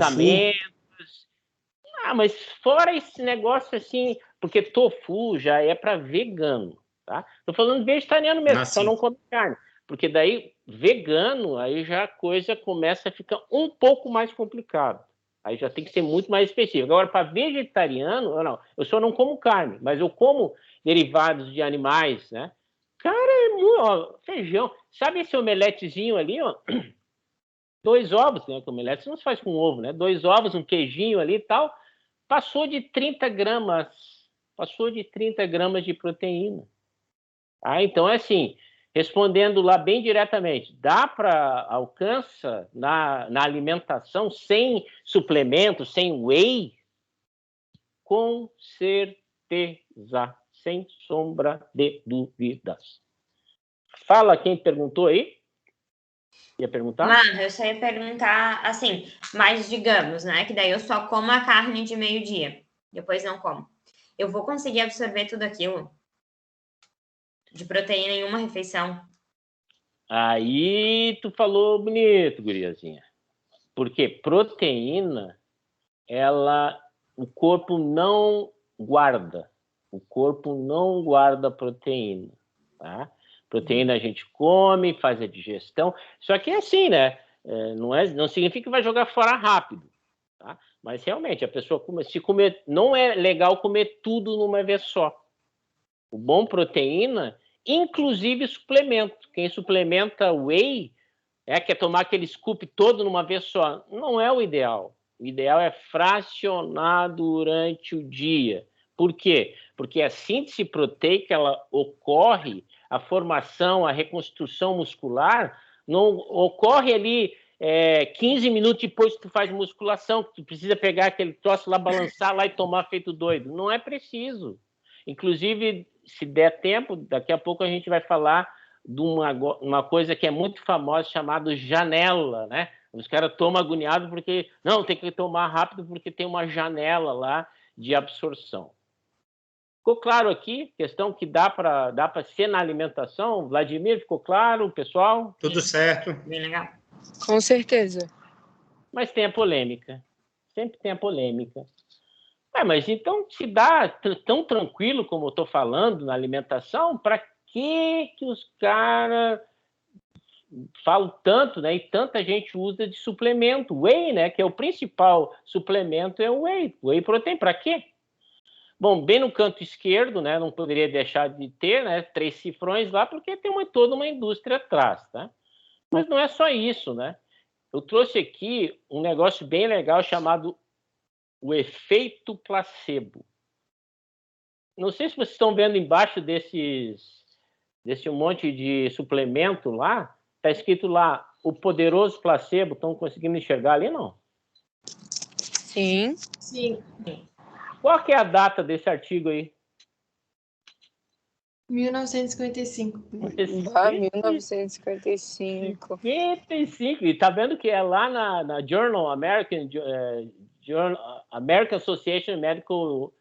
amêndoas. Ah, mas fora esse negócio assim, porque tofu já é para vegano, tá? Tô falando vegetariano mesmo, só não come carne. Porque daí, vegano, aí já a coisa começa a ficar um pouco mais complicada. Aí já tem que ser muito mais específico. Agora, para vegetariano, não, eu só não como carne, mas eu como derivados de animais, né? Cara, é muito, ó, feijão. Sabe esse omeletezinho ali, ó? 2 ovos, né? Que omelete não se faz com ovo, né? 2 ovos, um queijinho ali e tal. Passou de 30 gramas. Passou de 30 gramas de proteína. Ah, então é assim, respondendo lá bem diretamente, dá para alcança na alimentação sem suplemento, sem whey? Com certeza, sem sombra de dúvidas. Fala quem perguntou aí. Ia perguntar? Mano, eu só ia perguntar, assim, mas digamos, né, que daí eu só como a carne de meio-dia, depois não como. Eu vou conseguir absorver tudo aquilo de proteína em uma refeição? Aí tu falou bonito, guriazinha. Porque proteína, o corpo não guarda. O corpo não guarda proteína, tá? Proteína a gente come, faz a digestão. Só que é assim, né? Não significa que vai jogar fora rápido, tá? Mas realmente, a pessoa se comer... Não é legal comer tudo numa vez só. O bom proteína, inclusive suplemento. Quem suplementa whey quer tomar aquele scoop todo numa vez só. Não é o ideal. O ideal é fracionar durante o dia. Por quê? Porque a síntese proteica ela ocorre, a formação, a reconstrução muscular não ocorre ali 15 minutos depois que tu faz musculação, que tu precisa pegar aquele troço lá, balançar lá e tomar feito doido. Não é preciso. Inclusive, se der tempo, daqui a pouco a gente vai falar de uma coisa que é muito famosa, chamada janela, né? Os caras tomam agoniado porque, não, tem que tomar rápido porque tem uma janela lá de absorção. Ficou claro aqui? Questão que dá para ser na alimentação? Vladimir, ficou claro, pessoal? Tudo certo. Bem legal. Com certeza. Mas tem a polêmica. Sempre tem a polêmica. Mas então, se dá tão tranquilo como eu estou falando na alimentação, para que os caras falam tanto, né? E tanta gente usa de suplemento. Whey, né? Que é o principal suplemento, é o whey protein. Para quê? Bom, bem no canto esquerdo, né? Não poderia deixar de ter, né? 3 cifrões lá, porque tem toda uma indústria atrás, tá? Mas não é só isso, né? Eu trouxe aqui um negócio bem legal chamado o efeito placebo. Não sei se vocês estão vendo embaixo desse um monte de suplemento lá, está escrito lá, o poderoso placebo. Estão conseguindo enxergar ali, não? Sim. Sim. Qual que é a data desse artigo aí? 1955. 1955. 55. E tá vendo que é lá na Journal American Association Medical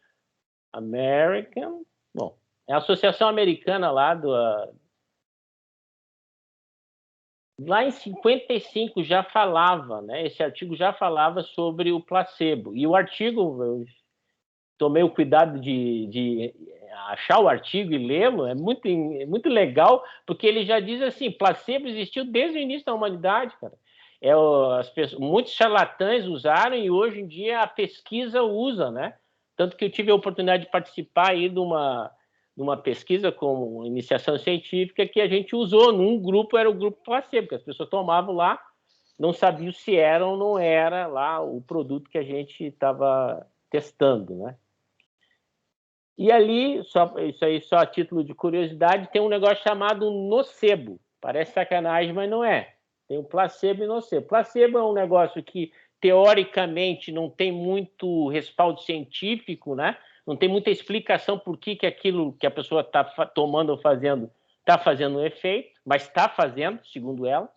American. Bom, é a associação americana lá lá em 55 já falava, né? Esse artigo já falava sobre o placebo. E o artigo, eu tomei o cuidado de achar o artigo e lê-lo, é muito legal, porque ele já diz assim, placebo existiu desde o início da humanidade, cara. Muitos charlatães usaram e hoje em dia a pesquisa usa, né? Tanto que eu tive a oportunidade de participar aí de uma pesquisa com iniciação científica que a gente usou num grupo, era o grupo placebo, que as pessoas tomavam lá, não sabiam se era ou não era lá o produto que a gente estava testando, né? E ali, isso aí só a título de curiosidade, tem um negócio chamado nocebo. Parece sacanagem, mas não é. Tem o placebo e nocebo. Placebo é um negócio que, teoricamente, não tem muito respaldo científico, né? Não tem muita explicação por que aquilo que a pessoa está tomando ou fazendo está fazendo um efeito, mas está fazendo, segundo ela.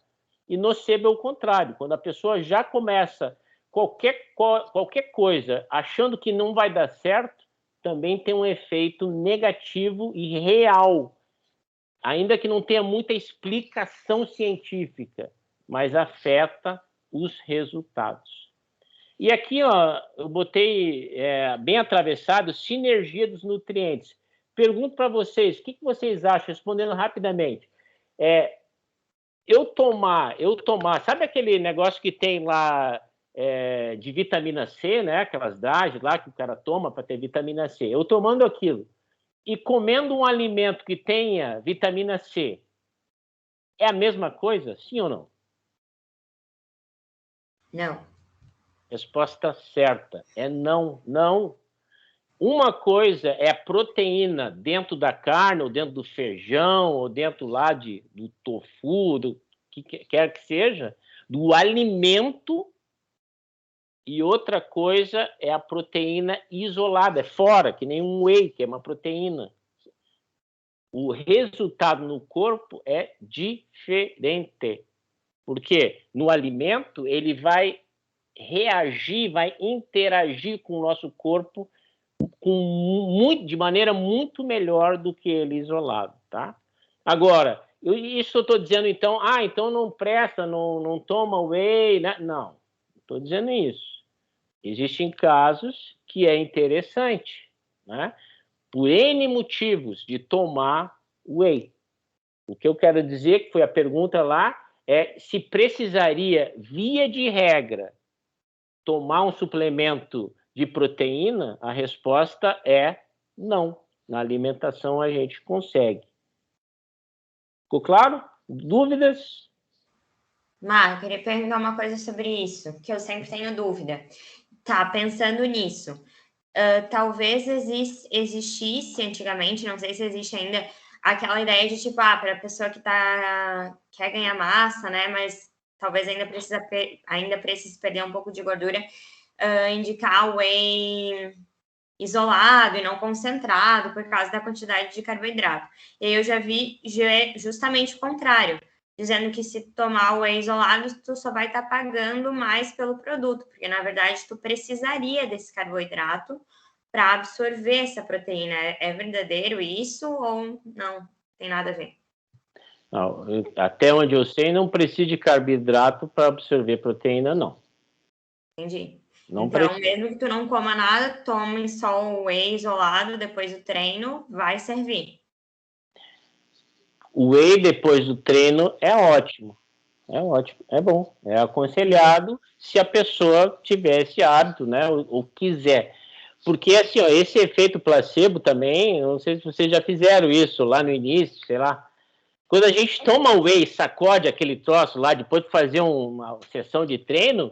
E nocebo é o contrário. Quando a pessoa já começa qualquer coisa achando que não vai dar certo também tem um efeito negativo e real, ainda que não tenha muita explicação científica, mas afeta os resultados. E aqui, ó, eu botei bem atravessado sinergia dos nutrientes. Pergunto para vocês, o que vocês acham? Respondendo rapidamente. Eu tomar, sabe aquele negócio que tem lá de vitamina C, né? Aquelas DAGs lá que o cara toma para ter vitamina C. Eu tomando aquilo e comendo um alimento que tenha vitamina C, é a mesma coisa? Sim ou não? Não. Resposta certa é não. Não. Uma coisa é a proteína dentro da carne, ou dentro do feijão, ou dentro lá do tofu, do que quer que seja, do alimento, e outra coisa é a proteína isolada, é fora, que nem um whey, que é uma proteína. O resultado no corpo é diferente. Porque no alimento ele vai reagir, vai interagir com o nosso corpo de maneira muito melhor do que ele isolado, tá? Agora, isso eu estou dizendo então, então não presta, não toma whey, né? Não estou dizendo isso. Existem casos que é interessante, né? Por N motivos de tomar whey. O que eu quero dizer, que foi a pergunta lá, é se precisaria, via de regra, tomar um suplemento de proteína. A resposta é não. Na alimentação a gente consegue. Ficou claro? Dúvidas? Mar, eu queria perguntar uma coisa sobre isso, que eu sempre tenho dúvida. Tá, pensando nisso, talvez existisse antigamente, não sei se existe ainda, aquela ideia de tipo, para a pessoa que quer ganhar massa, né, mas talvez ainda precise perder um pouco de gordura, indicar o whey isolado e não concentrado por causa da quantidade de carboidrato. E aí eu já vi justamente o contrário, dizendo que se tomar o whey isolado, tu só vai estar pagando mais pelo produto, porque na verdade tu precisaria desse carboidrato para absorver essa proteína. É verdadeiro isso ou não? Tem nada a ver? Não, até onde eu sei, não precisa de carboidrato para absorver proteína, não. Entendi. Não então, precisa. mesmo que tu não coma nada, tome só o whey isolado depois do treino, vai servir. O whey depois do treino é ótimo. É ótimo, é bom. É aconselhado se a pessoa tiver esse hábito, né? Ou quiser. Porque, assim, ó, esse efeito placebo também, não sei se vocês já fizeram isso lá no início, sei lá. Quando a gente toma o whey, sacode aquele troço lá, depois de fazer uma sessão de treino,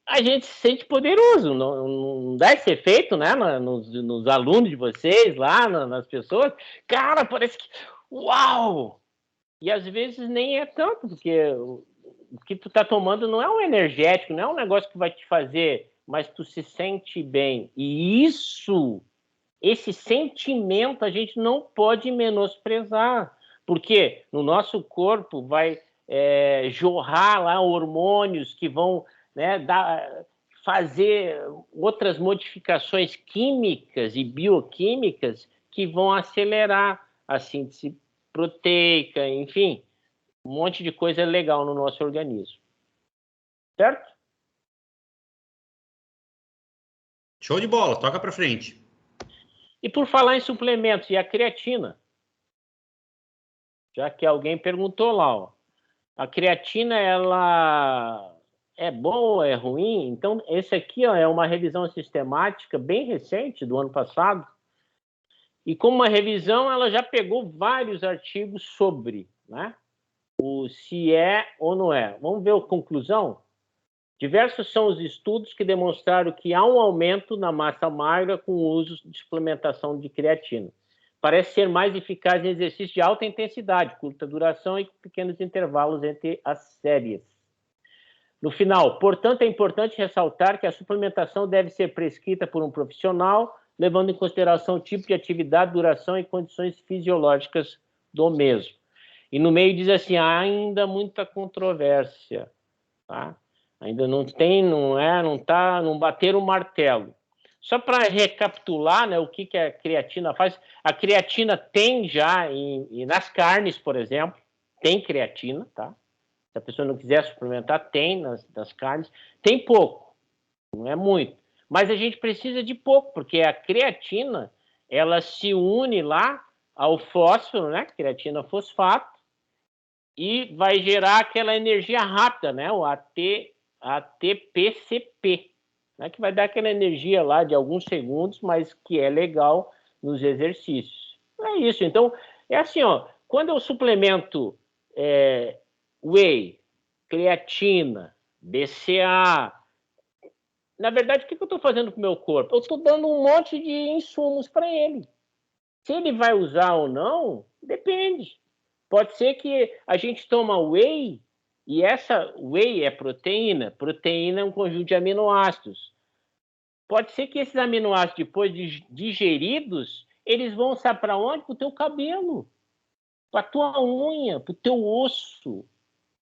a gente se sente poderoso. Não dá esse efeito, né? Nos alunos de vocês lá, nas pessoas. Cara, parece que... Uau! E às vezes nem é tanto, porque o que tu tá tomando não é um energético, não é um negócio que vai te fazer, mas tu se sente bem. E esse sentimento a gente não pode menosprezar, porque no nosso corpo vai jorrar lá hormônios que vão, né, fazer outras modificações químicas e bioquímicas que vão acelerar a síntese proteica, enfim, um monte de coisa legal no nosso organismo. Certo? Show de bola, toca para frente. E por falar em suplementos, e a creatina? Já que alguém perguntou lá, ó. A creatina, ela é boa, é ruim? Então, esse aqui, ó, é uma revisão sistemática bem recente, do ano passado. E como uma revisão, ela já pegou vários artigos sobre, né? Se é ou não é. Vamos ver a conclusão? Diversos são os estudos que demonstraram que há um aumento na massa magra com o uso de suplementação de creatina. Parece ser mais eficaz em exercícios de alta intensidade, curta duração e com pequenos intervalos entre as séries. No final, portanto, é importante ressaltar que a suplementação deve ser prescrita por um profissional, levando em consideração o tipo de atividade, duração e condições fisiológicas do mesmo. E no meio diz assim, há ainda muita controvérsia, tá? Ainda não tem, não bateram o martelo. Só para recapitular, né, o que a creatina faz. A creatina tem já, nas carnes, por exemplo, tem creatina, tá? Se a pessoa não quiser suplementar, tem nas carnes. Tem pouco, não é muito. Mas a gente precisa de pouco, porque a creatina, ela se une lá ao fósforo, né, creatina fosfato, e vai gerar aquela energia rápida, né, o ATPCP, né, que vai dar aquela energia lá de alguns segundos, mas que é legal nos exercícios. É isso. Então, é assim, ó, quando eu suplemento whey, creatina, BCA, na verdade, o que eu estou fazendo com o meu corpo? Eu estou dando um monte de insumos para ele. Se ele vai usar ou não, depende. Pode ser que a gente toma whey, e essa whey é proteína. Proteína é um conjunto de aminoácidos. Pode ser que esses aminoácidos, depois de digeridos, eles vão, sabe para onde? Para o teu cabelo, para a tua unha, para o teu osso.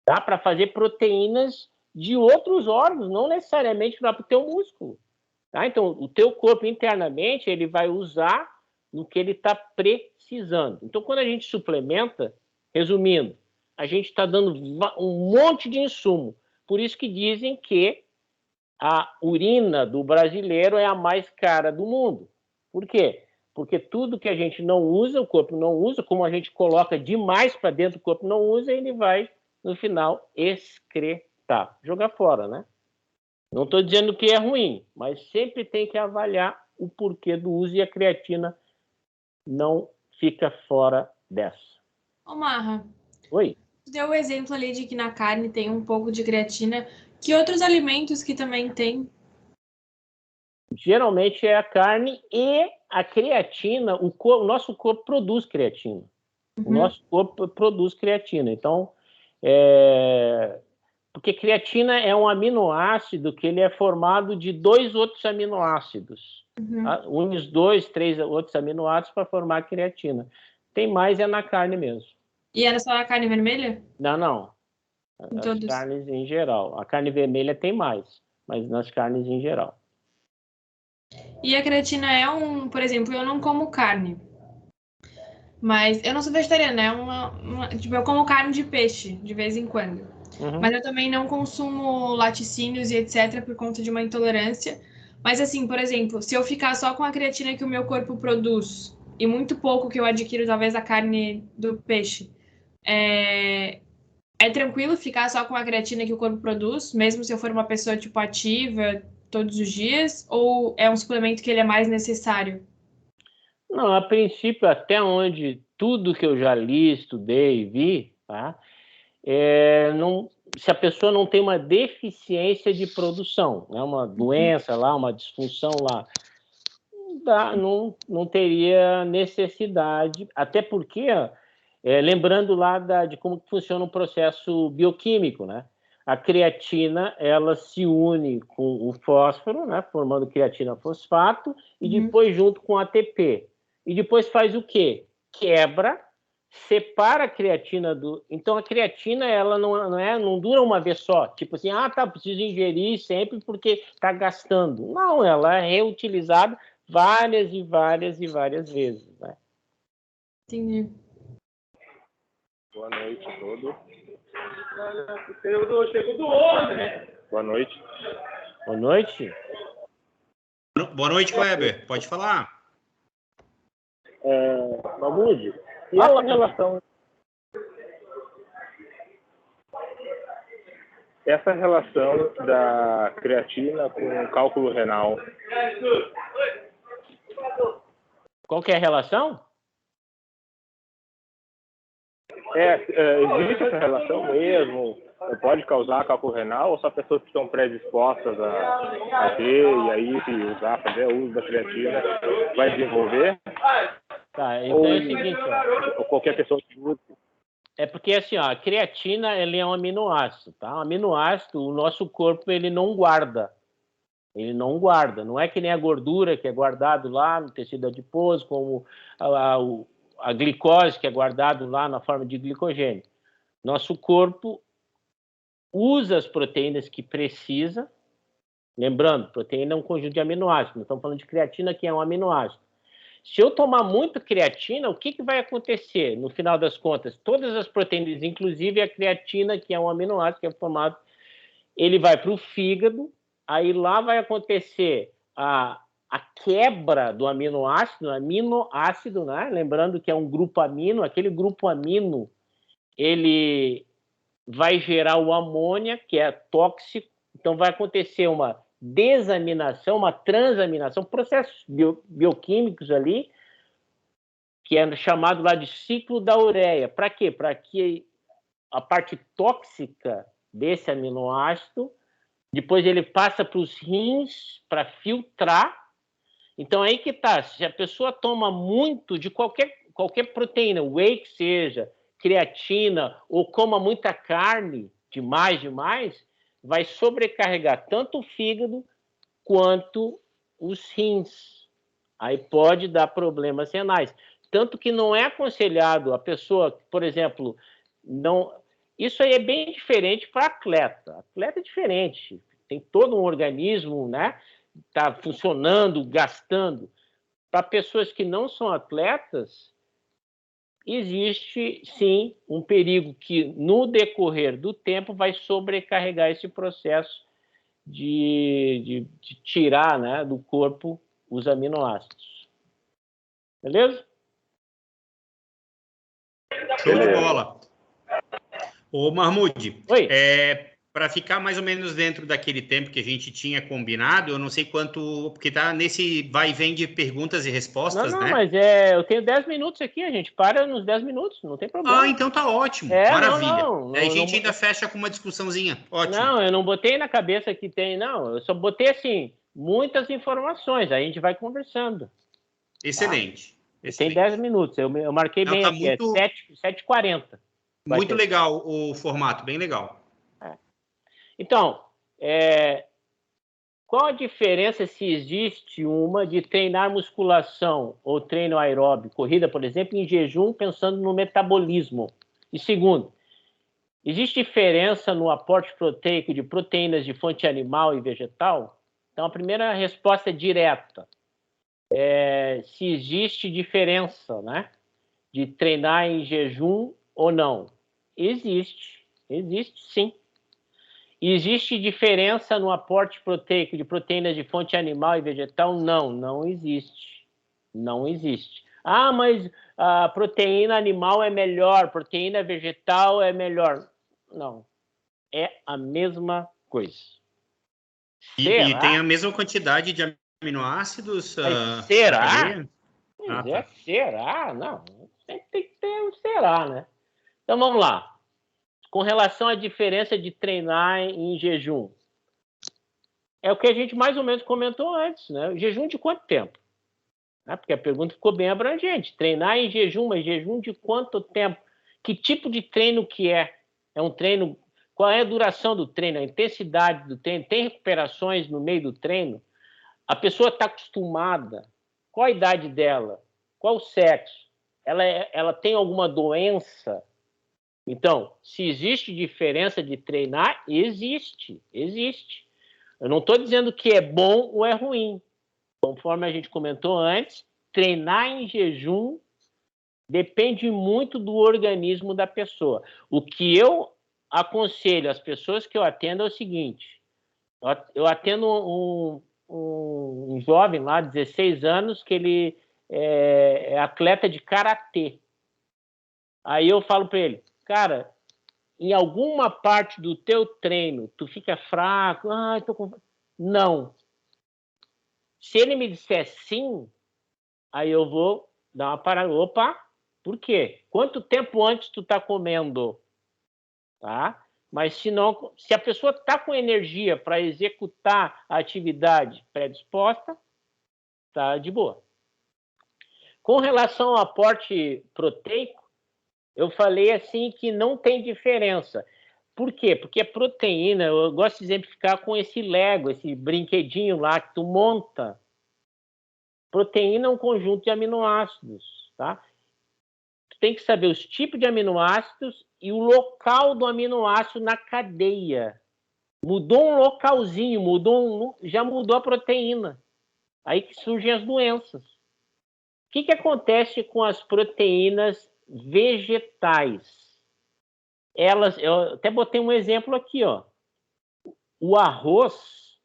Tá? Para fazer proteínas de outros órgãos, não necessariamente para o teu músculo. Tá? Então, o teu corpo internamente, ele vai usar no que ele está precisando. Então, quando a gente suplementa, resumindo, a gente está dando um monte de insumo. Por isso que dizem que a urina do brasileiro é a mais cara do mundo. Por quê? Porque tudo que a gente não usa, o corpo não usa, como a gente coloca demais para dentro, o corpo não usa, ele vai, no final, excretar. Jogar fora, né? Não estou dizendo que é ruim, mas sempre tem que avaliar o porquê do uso, e a creatina não fica fora dessa. Ô, Marra. Oi? Tu deu o exemplo ali de que na carne tem um pouco de creatina. Que outros alimentos que também tem? Geralmente é a carne e a creatina. O nosso corpo produz creatina. O nosso corpo produz creatina. Então, porque creatina é um aminoácido que ele é formado de 2 outros aminoácidos. Uns 2, 3 outros aminoácidos para formar a creatina. Tem mais na carne mesmo. E era só a carne vermelha? Não. Em As todos? carnes em geral. A carne vermelha tem mais, mas nas carnes em geral. E a creatina é por exemplo, eu não como carne. Mas eu não sou vegetariana, tipo, eu como carne de peixe, de vez em quando. Mas eu também não consumo laticínios e etc. por conta de uma intolerância. Mas assim, por exemplo, se eu ficar só com a creatina que o meu corpo produz e muito pouco que eu adquiro, talvez, da carne do peixe, é tranquilo ficar só com a creatina que o corpo produz, mesmo se eu for uma pessoa, tipo, ativa todos os dias? Ou é um suplemento que ele é mais necessário? Não, a princípio, até onde tudo que eu já li, estudei e vi, tá? Se a pessoa não tem uma deficiência de produção, né, uma doença lá, uma disfunção lá, não teria necessidade, até porque, lembrando lá de como funciona o processo bioquímico, né? A creatina, ela se une com o fósforo, né, formando creatina fosfato, e depois junto com ATP. E depois faz o quê? Quebra, separa a creatina do... Então, a creatina, ela não dura uma vez só. Tipo assim, preciso ingerir sempre porque está gastando. Não, ela é reutilizada várias e várias e várias vezes, né? Entendi. Boa noite a todos. Chegou do outro, né? Boa noite. Boa noite. Boa noite, Kleber. Pode falar. Mahmoud, e essa relação... Essa relação da creatina com o cálculo renal. Qual que é a relação? Existe essa relação mesmo? Pode causar cálculo renal ou só pessoas que estão predispostas a ter e aí se fazer uso da creatina vai desenvolver? Tá, então ou é o seguinte, ou qualquer pessoa que use. É porque assim, a creatina, ele é um aminoácido, tá? Um aminoácido, o nosso corpo ele não guarda. Ele não guarda. Não é que nem a gordura que é guardado lá no tecido adiposo, como a glicose que é guardado lá na forma de glicogênio. Nosso corpo usa as proteínas que precisa. Lembrando, proteína é um conjunto de aminoácidos. Nós estamos falando de creatina, que é um aminoácido. Se eu tomar muito creatina, o que vai acontecer no final das contas? Todas as proteínas, inclusive a creatina, que é um aminoácido, que é formado, ele vai para o fígado, aí lá vai acontecer a quebra do aminoácido, né? Lembrando que é um grupo amino, aquele grupo amino, ele vai gerar o amônia, que é tóxico, então vai acontecer uma desaminação, uma transaminação, processos bioquímicos ali, que é chamado lá de ciclo da ureia. Para quê? Para que a parte tóxica desse aminoácido, depois ele passa para os rins para filtrar. Então aí que tá, se a pessoa toma muito de qualquer proteína, whey que seja, creatina, ou coma muita carne, demais, vai sobrecarregar tanto o fígado quanto os rins. Aí pode dar problemas renais. Tanto que não é aconselhado a pessoa, por exemplo, não. Isso aí é bem diferente para atleta. Atleta é diferente. Tem todo um organismo, né? Está funcionando, gastando. Para pessoas que não são atletas, existe, sim, um perigo que, no decorrer do tempo, vai sobrecarregar esse processo de tirar, né, do corpo os aminoácidos. Beleza? Show de bola. Ô, Mahmoud, Oi. Para ficar mais ou menos dentro daquele tempo que a gente tinha combinado, eu não sei quanto, porque tá nesse vai e vem de perguntas e respostas, Não, né? mas eu tenho 10 minutos aqui, a gente para nos 10 minutos, não tem problema. Ah, então tá ótimo, maravilha. Aí a gente ainda fecha com uma discussãozinha, ótimo. Não, eu não botei na cabeça que tem, não, eu só botei, assim, muitas informações, aí a gente vai conversando. Excelente. Tá? Tem 10 minutos, eu marquei bem tá aqui, muito, é 7h40. Muito legal o formato, bem legal. Então, qual a diferença, se existe uma, de treinar musculação ou treino aeróbico, corrida, por exemplo, em jejum, pensando no metabolismo? E segundo, existe diferença no aporte proteico de proteínas de fonte animal e vegetal? Então, a primeira resposta é direta. Se existe diferença, né, de treinar em jejum ou não? Existe sim. Existe diferença no aporte proteico de proteínas de fonte animal e vegetal? Não existe. Não existe. Ah, mas a proteína animal é melhor, proteína vegetal é melhor. Não. É a mesma coisa. E tem a mesma quantidade de aminoácidos? Será? Tá. Será? Não. Tem que ter um será, né? Então vamos lá. Com relação à diferença de treinar em jejum, é o que a gente mais ou menos comentou antes, né? Jejum de quanto tempo? Porque a pergunta ficou bem abrangente. Treinar em jejum, mas jejum de quanto tempo? Que tipo de treino que é? É um treino... Qual é a duração do treino? A intensidade do treino? Tem recuperações no meio do treino? A pessoa está acostumada? Qual a idade dela? Qual o sexo? Ela tem alguma doença? Então, se existe diferença de treinar, existe. Eu não estou dizendo que é bom ou é ruim. Conforme a gente comentou antes, treinar em jejum depende muito do organismo da pessoa. O que eu aconselho às pessoas que eu atendo é o seguinte: eu atendo um jovem lá, 16 anos, que ele é atleta de karatê. Aí eu falo para ele, cara, em alguma parte do teu treino, tu fica fraco, tô com... Não. Se ele me disser sim, aí eu vou dar uma parada. Opa, por quê? Quanto tempo antes tu tá comendo? Tá? Mas se a pessoa tá com energia para executar a atividade predisposta, tá de boa. Com relação ao aporte proteico, eu falei assim que não tem diferença. Por quê? Porque a proteína, eu gosto de exemplificar com esse Lego, esse brinquedinho lá que tu monta. Proteína é um conjunto de aminoácidos, tá? tu tem que saber os tipos de aminoácidos e o local do aminoácido na cadeia. Mudou um localzinho, já mudou a proteína. Aí que surgem as doenças. O que acontece com as proteínas vegetais? Eu até botei um exemplo aqui, ó. O arroz,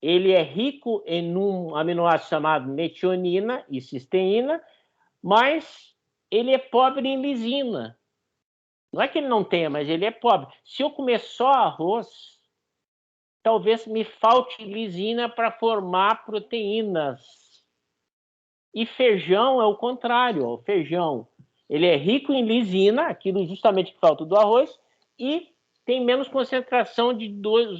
ele é rico em um aminoácido chamado metionina e cisteína, mas ele é pobre em lisina. Não é que ele não tenha, mas ele é pobre. Se eu comer só arroz, talvez me falte lisina para formar proteínas. E feijão é o contrário. O feijão, ele é rico em lisina, aquilo justamente que falta do arroz, e tem menos concentração de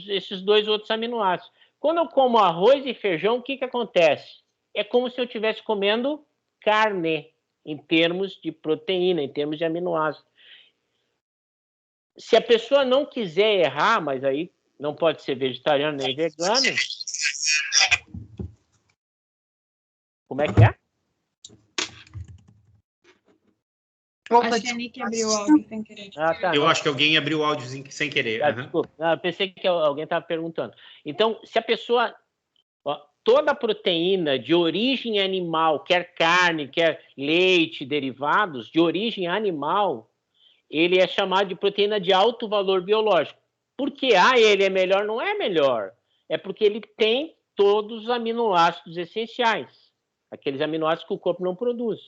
esses dois outros aminoácidos. Quando eu como arroz e feijão, o que acontece? É como se eu estivesse comendo carne, em termos de proteína, em termos de aminoácidos. Se a pessoa não quiser errar, mas aí não pode ser vegetariano nem vegano. Como é que é? Acho que a Nick abriu o áudio sem querer. Tá. Eu acho que alguém abriu o áudio sem querer. Desculpa. Pensei que alguém estava perguntando. Então, se a pessoa... toda proteína de origem animal, quer carne, quer leite, derivados, de origem animal, ele é chamado de proteína de alto valor biológico. Por que ele é melhor? Não é melhor. É porque ele tem todos os aminoácidos essenciais. Aqueles aminoácidos que o corpo não produz.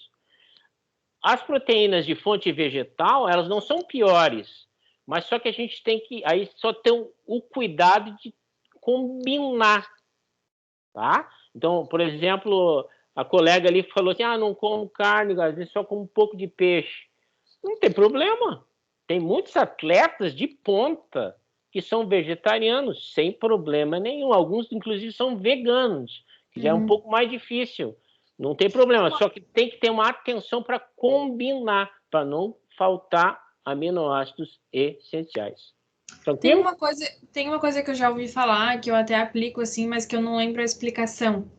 As proteínas de fonte vegetal, elas não são piores, mas só que a gente tem que aí só ter o cuidado de combinar, tá? Então, por exemplo, a colega ali falou assim, não como carne, às vezes só como um pouco de peixe. Não tem problema. Tem muitos atletas de ponta que são vegetarianos, sem problema nenhum. Alguns, inclusive, são veganos, que já é um pouco mais difícil. Não tem problema, só que tem que ter uma atenção para combinar, para não faltar aminoácidos essenciais. Tem uma coisa que eu já ouvi falar, que eu até aplico assim, mas que eu não lembro a explicação.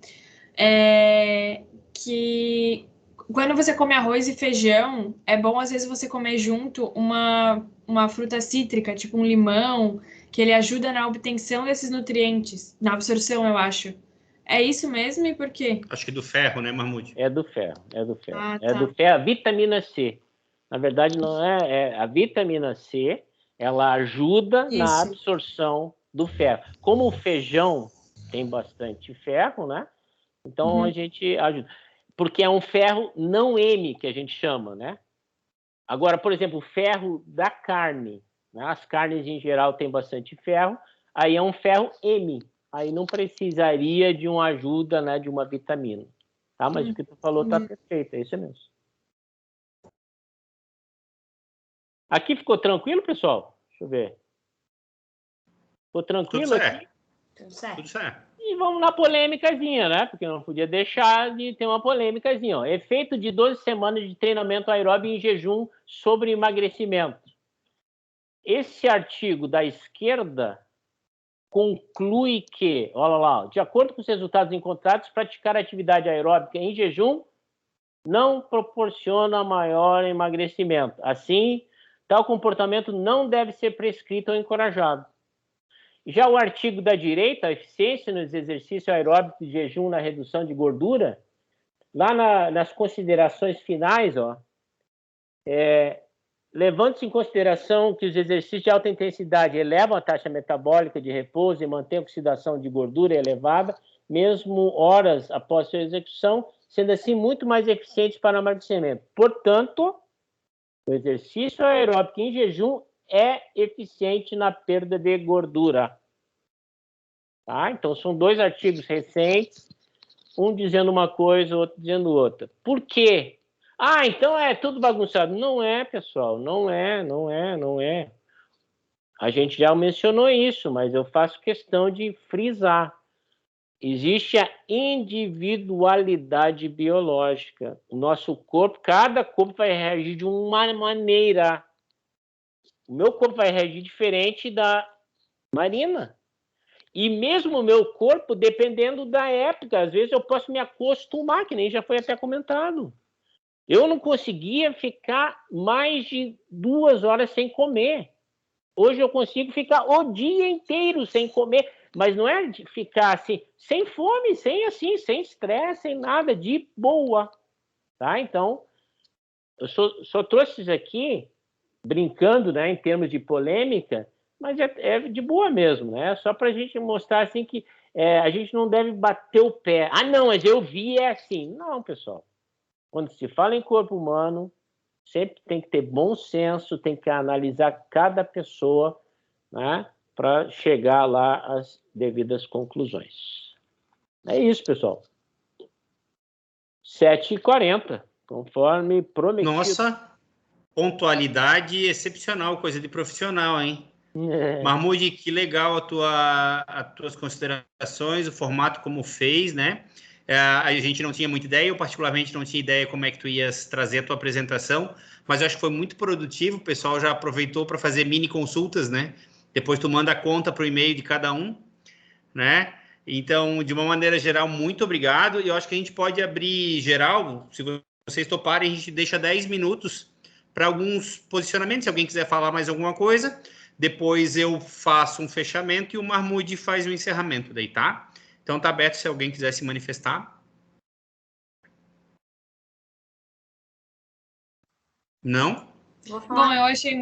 Que quando você come arroz e feijão, é bom às vezes você comer junto uma fruta cítrica, tipo um limão, que ele ajuda na obtenção desses nutrientes, na absorção, eu acho. É isso mesmo e por quê? Acho que do ferro, né, Mahmoud? É do ferro. Tá. É do ferro, a vitamina C. Na verdade, não é a vitamina C, ela ajuda na absorção do ferro. Como o feijão tem bastante ferro, né? Então a gente ajuda. Porque é um ferro não M, que a gente chama, né? Agora, por exemplo, o ferro da carne, né? As carnes em geral têm bastante ferro, aí é um ferro M. Aí não precisaria de uma ajuda, né, de uma vitamina. Tá? Mas o que tu falou tá perfeito, é isso mesmo. Aqui ficou tranquilo, pessoal? Deixa eu ver. Ficou tranquilo? Tudo certo. Aqui? Tudo certo. E vamos na polêmicazinha, né? Porque não podia deixar de ter uma polêmicazinha. Ó. Efeito de 12 semanas de treinamento aeróbio em jejum sobre emagrecimento. Esse artigo da esquerda conclui que, olha lá, de acordo com os resultados encontrados, praticar atividade aeróbica em jejum não proporciona maior emagrecimento. Assim, tal comportamento não deve ser prescrito ou encorajado. Já o artigo da direita, a eficiência nos exercícios aeróbicos de jejum na redução de gordura, lá nas considerações finais, levando-se em consideração que os exercícios de alta intensidade elevam a taxa metabólica de repouso e mantêm a oxidação de gordura elevada, mesmo horas após sua execução, sendo assim muito mais eficientes para o emagrecimento. Portanto, o exercício aeróbico em jejum é eficiente na perda de gordura. Tá? Então, são dois artigos recentes, um dizendo uma coisa, o outro dizendo outra. Por quê? Então é tudo bagunçado. Não é, pessoal, não é. A gente já mencionou isso, mas eu faço questão de frisar. Existe a individualidade biológica. O nosso corpo, cada corpo vai reagir de uma maneira. O meu corpo vai reagir diferente da Marina. E mesmo o meu corpo, dependendo da época, às vezes eu posso me acostumar, que nem já foi até comentado. Eu não conseguia ficar mais de 2 horas sem comer. Hoje eu consigo ficar o dia inteiro sem comer, mas não é de ficar assim, sem fome, sem estresse, sem nada, de boa, tá? Então, eu só trouxe isso aqui, brincando, né, em termos de polêmica, mas é de boa mesmo, né? Só para a gente mostrar assim que a gente não deve bater o pé. Ah, não, mas eu vi, é assim. Não, pessoal. Quando se fala em corpo humano, sempre tem que ter bom senso, tem que analisar cada pessoa, né, para chegar lá às devidas conclusões. É isso, pessoal. 7h40, conforme prometido. Nossa, pontualidade excepcional, coisa de profissional, hein? Mahmoud, que legal as tuas considerações, o formato como fez, né? A gente não tinha muita ideia, eu particularmente não tinha ideia como é que tu ias trazer a tua apresentação, mas eu acho que foi muito produtivo, o pessoal já aproveitou para fazer mini consultas, né? Depois tu manda a conta para o e-mail de cada um, né? Então, de uma maneira geral, muito obrigado, e eu acho que a gente pode abrir geral, se vocês toparem, a gente deixa 10 minutos para alguns posicionamentos, se alguém quiser falar mais alguma coisa. Depois eu faço um fechamento e o Mahmoud faz o encerramento daí, tá? Então tá aberto se alguém quiser se manifestar. Não? Bom, eu achei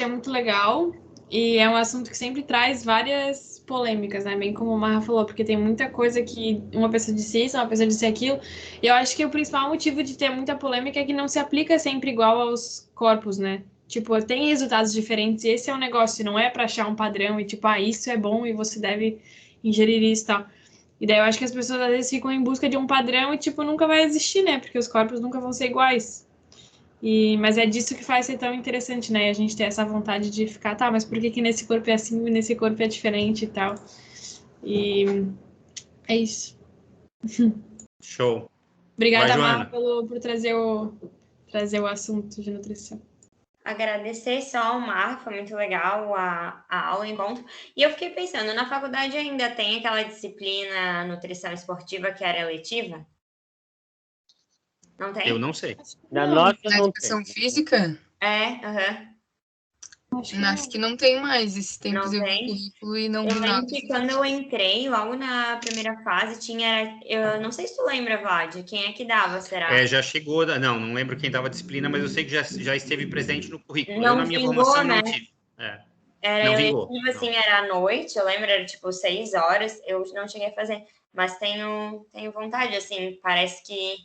muito legal e é um assunto que sempre traz várias polêmicas, né? Bem como o Marra falou, porque tem muita coisa que uma pessoa disse isso, uma pessoa disse aquilo. E eu acho que o principal motivo de ter muita polêmica é que não se aplica sempre igual aos corpos, né? Tipo, tem resultados diferentes e esse é um negócio, não é para achar um padrão e tipo, isso é bom e você deve ingerir isso e tal. E daí eu acho que as pessoas às vezes ficam em busca de um padrão e tipo, nunca vai existir, né? Porque os corpos nunca vão ser iguais. Mas é disso que faz ser tão interessante, né? A gente ter essa vontade de ficar, tá, mas por que nesse corpo é assim e nesse corpo é diferente e tal? E é isso. Show. Obrigada, Marra, por trazer o assunto de nutrição. Agradecer só ao Mar, foi muito legal a aula, o encontro. E eu fiquei pensando, na faculdade ainda tem aquela disciplina nutrição esportiva que era eletiva? Não tem? Eu não sei. Na nossa Na não educação tem. física? Acho que não tem mais. Esses tempos eu vi o currículo e não vi nada. Eu lembro que quando eu entrei, logo na primeira fase, tinha... Eu não sei se tu lembra, Vlad, quem é que dava, será? Já chegou... Não lembro quem dava a disciplina, mas eu sei que já esteve presente no currículo. Não eu, na minha vingou, formação, né? não tive. Era não eletiva, vingou, assim, era à noite, eu lembro, era tipo 6 horas, eu não cheguei a fazer, mas tenho vontade, assim, parece que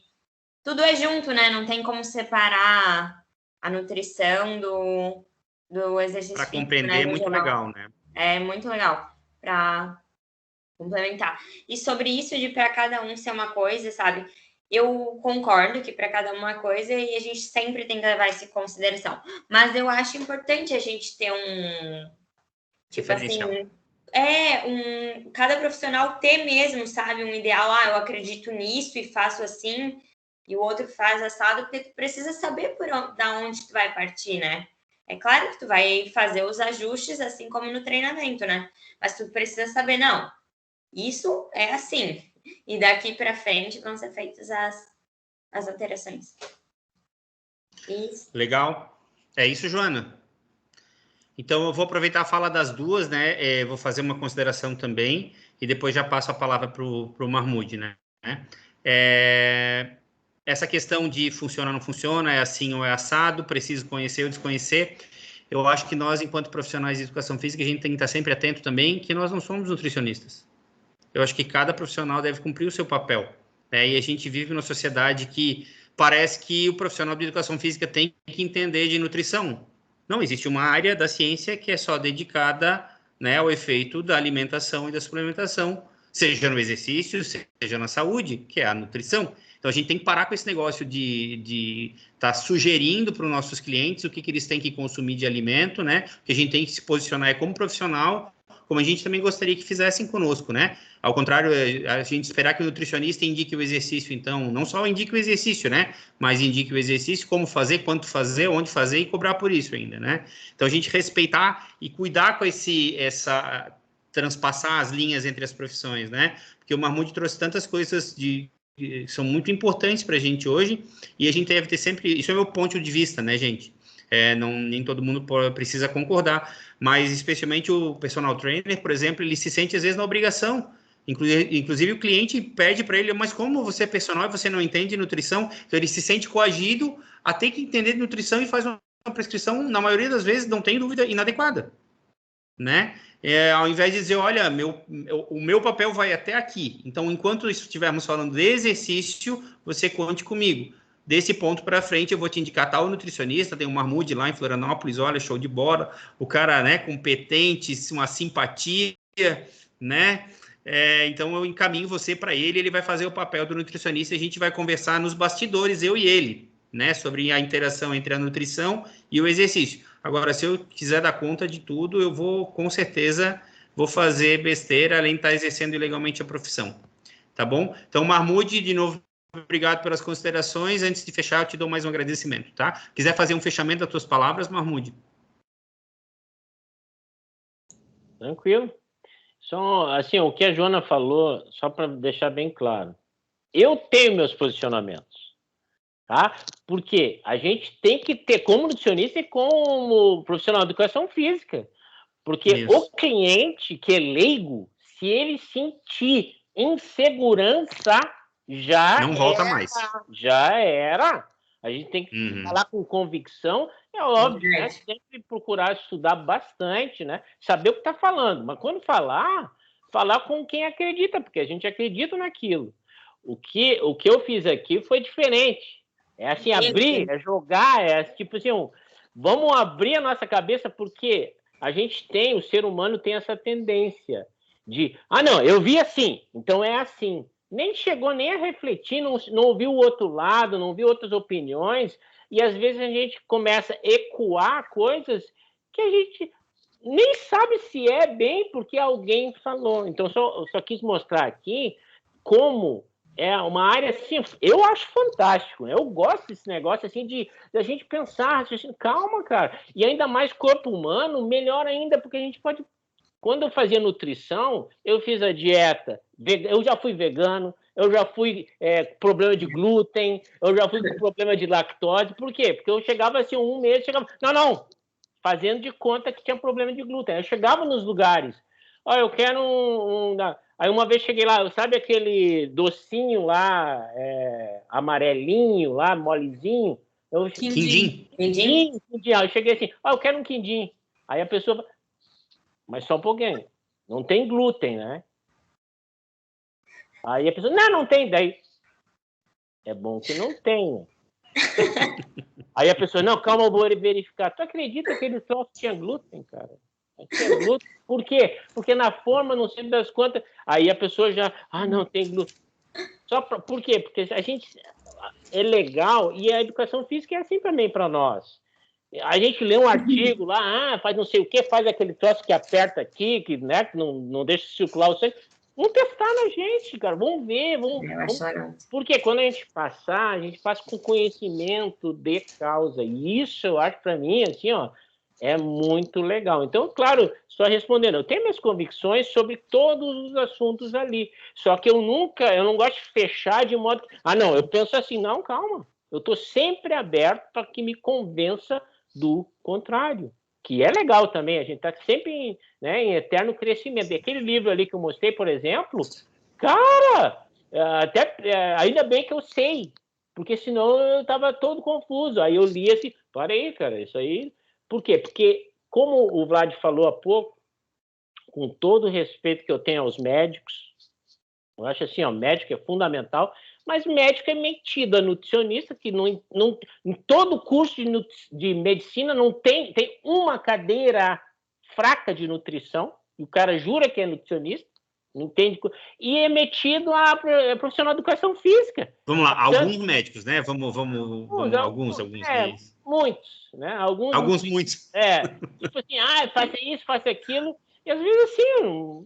tudo é junto, né? Não tem como separar a nutrição do exercício para físico, compreender, né, é muito legal, né? É muito legal para complementar. E sobre isso de para cada um ser uma coisa, sabe? Eu concordo que para cada uma coisa e a gente sempre tem que levar isso em consideração. Mas eu acho importante a gente ter tipo assim, cada profissional ter mesmo, sabe, um ideal, eu acredito nisso e faço assim, e o outro faz assado, porque tu precisa saber da onde tu vai partir, né? É claro que tu vai fazer os ajustes, assim como no treinamento, né? Mas tu precisa saber, não, isso é assim, e daqui para frente vão ser feitas as alterações. Isso. Legal. É isso, Joana. Então, eu vou aproveitar a fala das duas, né? Vou fazer uma consideração também e depois já passo a palavra para o Mahmoud, né? Essa questão de funciona ou não funciona, é assim ou é assado, preciso conhecer ou desconhecer. Eu acho que nós, enquanto profissionais de educação física, a gente tem que estar sempre atento também que nós não somos nutricionistas. Eu acho que cada profissional deve cumprir o seu papel, né? E a gente vive numa sociedade que parece que o profissional de educação física tem que entender de nutrição. Não, existe uma área da ciência que é só dedicada, né, ao efeito da alimentação e da suplementação, seja no exercício, seja na saúde, que é a nutrição. Então, a gente tem que parar com esse negócio de estar sugerindo para os nossos clientes o que eles têm que consumir de alimento, né? O que a gente tem que se posicionar como profissional, como a gente também gostaria que fizessem conosco, né? Ao contrário, a gente esperar que o nutricionista indique o exercício, então, não só indique o exercício, né? Mas indique o exercício, como fazer, quanto fazer, onde fazer e cobrar por isso ainda, né? Então, a gente respeitar e cuidar com transpassar as linhas entre as profissões, né? Porque o Mahmoud trouxe tantas coisas são muito importantes para a gente hoje, e a gente deve ter sempre, isso é meu ponto de vista, né, gente? Nem todo mundo precisa concordar, mas especialmente o personal trainer, por exemplo, ele se sente às vezes na obrigação. Inclusive o cliente pede para ele, mas como você é personal e você não entende nutrição, então ele se sente coagido a ter que entender nutrição e faz uma prescrição, na maioria das vezes, não tem dúvida, inadequada, né? Ao invés de dizer, olha, o meu papel vai até aqui, então enquanto estivermos falando de exercício, você conte comigo. Desse ponto para frente, eu vou te indicar tal nutricionista, tem um Mahmoud lá em Florianópolis, olha, show de bola, o cara, né, competente, uma simpatia, né? Então eu encaminho você para ele vai fazer o papel do nutricionista e a gente vai conversar nos bastidores, eu e ele, né, sobre a interação entre a nutrição e o exercício. Agora, se eu quiser dar conta de tudo, eu vou, com certeza, vou fazer besteira, além de estar exercendo ilegalmente a profissão. Tá bom? Então, Mahmoud, de novo, obrigado pelas considerações. Antes de fechar, eu te dou mais um agradecimento, tá? Quiser fazer um fechamento das tuas palavras, Mahmoud? Tranquilo. Só, assim, o que a Joana falou, só para deixar bem claro, eu tenho meus posicionamentos, tá? Porque a gente tem que ter, como nutricionista e como profissional de educação física, porque o cliente que é leigo, se ele sentir insegurança, não volta mais. Já era. A gente tem que falar com convicção. É óbvio, né? Sempre procurar estudar bastante, né? Saber o que está falando. Mas quando falar com quem acredita, porque a gente acredita naquilo. O que eu fiz aqui foi diferente. É assim, abrir, é jogar, é tipo assim, vamos abrir a nossa cabeça, porque a gente tem, o ser humano tem essa tendência de, não, eu vi assim, então é assim. Nem chegou nem a refletir, não ouviu o outro lado, não viu outras opiniões, e às vezes a gente começa a ecoar coisas que a gente nem sabe se é bem porque alguém falou. Então, só quis mostrar aqui como é uma área assim, eu acho fantástico, né? Eu gosto desse negócio assim de a gente pensar, assim, calma, cara, e ainda mais corpo humano, melhor ainda, porque a gente pode. Quando eu fazia nutrição, eu fiz a dieta, eu já fui vegano, eu já fui problema de glúten, eu já fui com problema de lactose. Por quê? Porque eu chegava assim, um mês, não, fazendo de conta que tinha problema de glúten. Eu chegava nos lugares, eu quero Aí uma vez cheguei lá, sabe aquele docinho lá, amarelinho lá, molezinho? Quindim. Quindim. Aí eu cheguei assim, eu quero um quindim. Aí a pessoa... Mas só um pouquinho. Não tem glúten, né? Aí a pessoa, não tem. Daí, é bom que não tenha. Aí a pessoa, não, calma, eu vou verificar. Tu acredita que aquele troço tinha glúten, cara? Tinha glúten. Por quê? Porque na forma, não sei das quantas... Aí a pessoa já, não, tem glúten. Por quê? Porque a gente... É legal, e a educação física é assim também para nós. A gente lê um artigo lá, faz não sei o que, faz aquele troço que aperta aqui, que, né, que não deixa circular o sangue. Vamos testar na gente, cara. Vamos ver. Porque quando a gente passar, a gente passa com conhecimento de causa. E isso, eu acho, para mim, assim, é muito legal. Então, claro, só respondendo, eu tenho minhas convicções sobre todos os assuntos ali. Só que eu não gosto de fechar de modo... não, eu penso assim, não, calma. Eu estou sempre aberto para que me convença do contrário, que é legal também, a gente está sempre em eterno crescimento. E aquele livro ali que eu mostrei, por exemplo, cara, ainda bem que eu sei, porque senão eu estava todo confuso. Aí eu li assim, parei, cara, isso aí... Por quê? Porque, como o Vlad falou há pouco, com todo o respeito que eu tenho aos médicos, eu acho assim, médico é fundamental, mas médico é metido a nutricionista, que em todo curso de medicina não tem uma cadeira fraca de nutrição, e o cara jura que é nutricionista, não entende, e é metido a profissional de educação física. Vamos lá, alguns médicos, né? Vamos alguns. Muitos, né? Alguns, muitos. Tipo assim, faça isso, faça aquilo, e às vezes assim...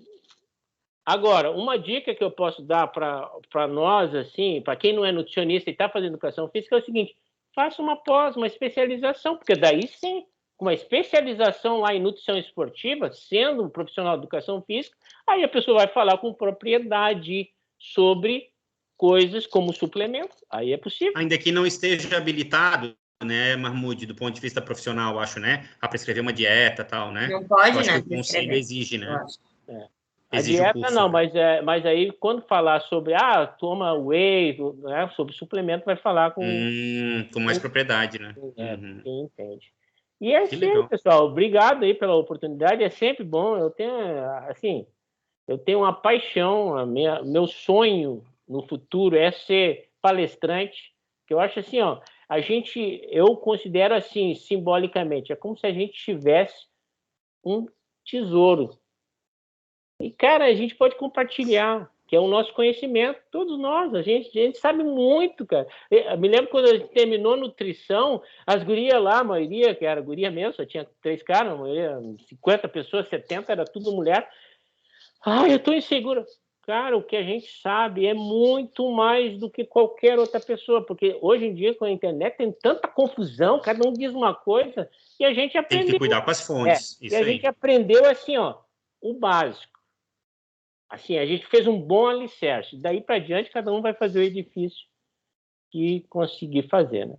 Agora, uma dica que eu posso dar para nós, assim, para quem não é nutricionista e está fazendo educação física, é o seguinte: faça uma especialização, porque daí sim, com uma especialização lá em nutrição esportiva, sendo um profissional de educação física, aí a pessoa vai falar com propriedade sobre coisas como suplemento. Aí é possível. Ainda que não esteja habilitado, né, Mahmoud, do ponto de vista profissional, acho, né? A prescrever uma dieta e tal, né? Não pode, eu acho né? que o conselho exige, né? A Exige dieta o curso, não, né? mas aí quando falar sobre, toma whey, né, sobre suplemento, vai falar com mais propriedade, né? quem entende. E é Que isso aí, legal. pessoal. Obrigado aí pela oportunidade. É sempre bom. Eu tenho uma paixão, meu sonho no futuro é ser palestrante, que eu acho assim, eu considero assim, simbolicamente, é como se a gente tivesse um tesouro. E, cara, a gente pode compartilhar, que é o nosso conhecimento, todos nós, a gente sabe muito, cara. Eu me lembro quando a gente terminou nutrição, as gurias lá, a maioria, que era guria mesmo, só tinha 3 caras, a maioria, 50 pessoas, 70, era tudo mulher. Eu tô insegura. Cara, o que a gente sabe é muito mais do que qualquer outra pessoa, porque hoje em dia, com a internet, tem tanta confusão, cada um diz uma coisa, e a gente aprendeu. Tem que cuidar com as fontes. Isso a gente aprendeu assim, o básico. Assim, a gente fez um bom alicerce. Daí para diante, cada um vai fazer o edifício que conseguir fazer, né?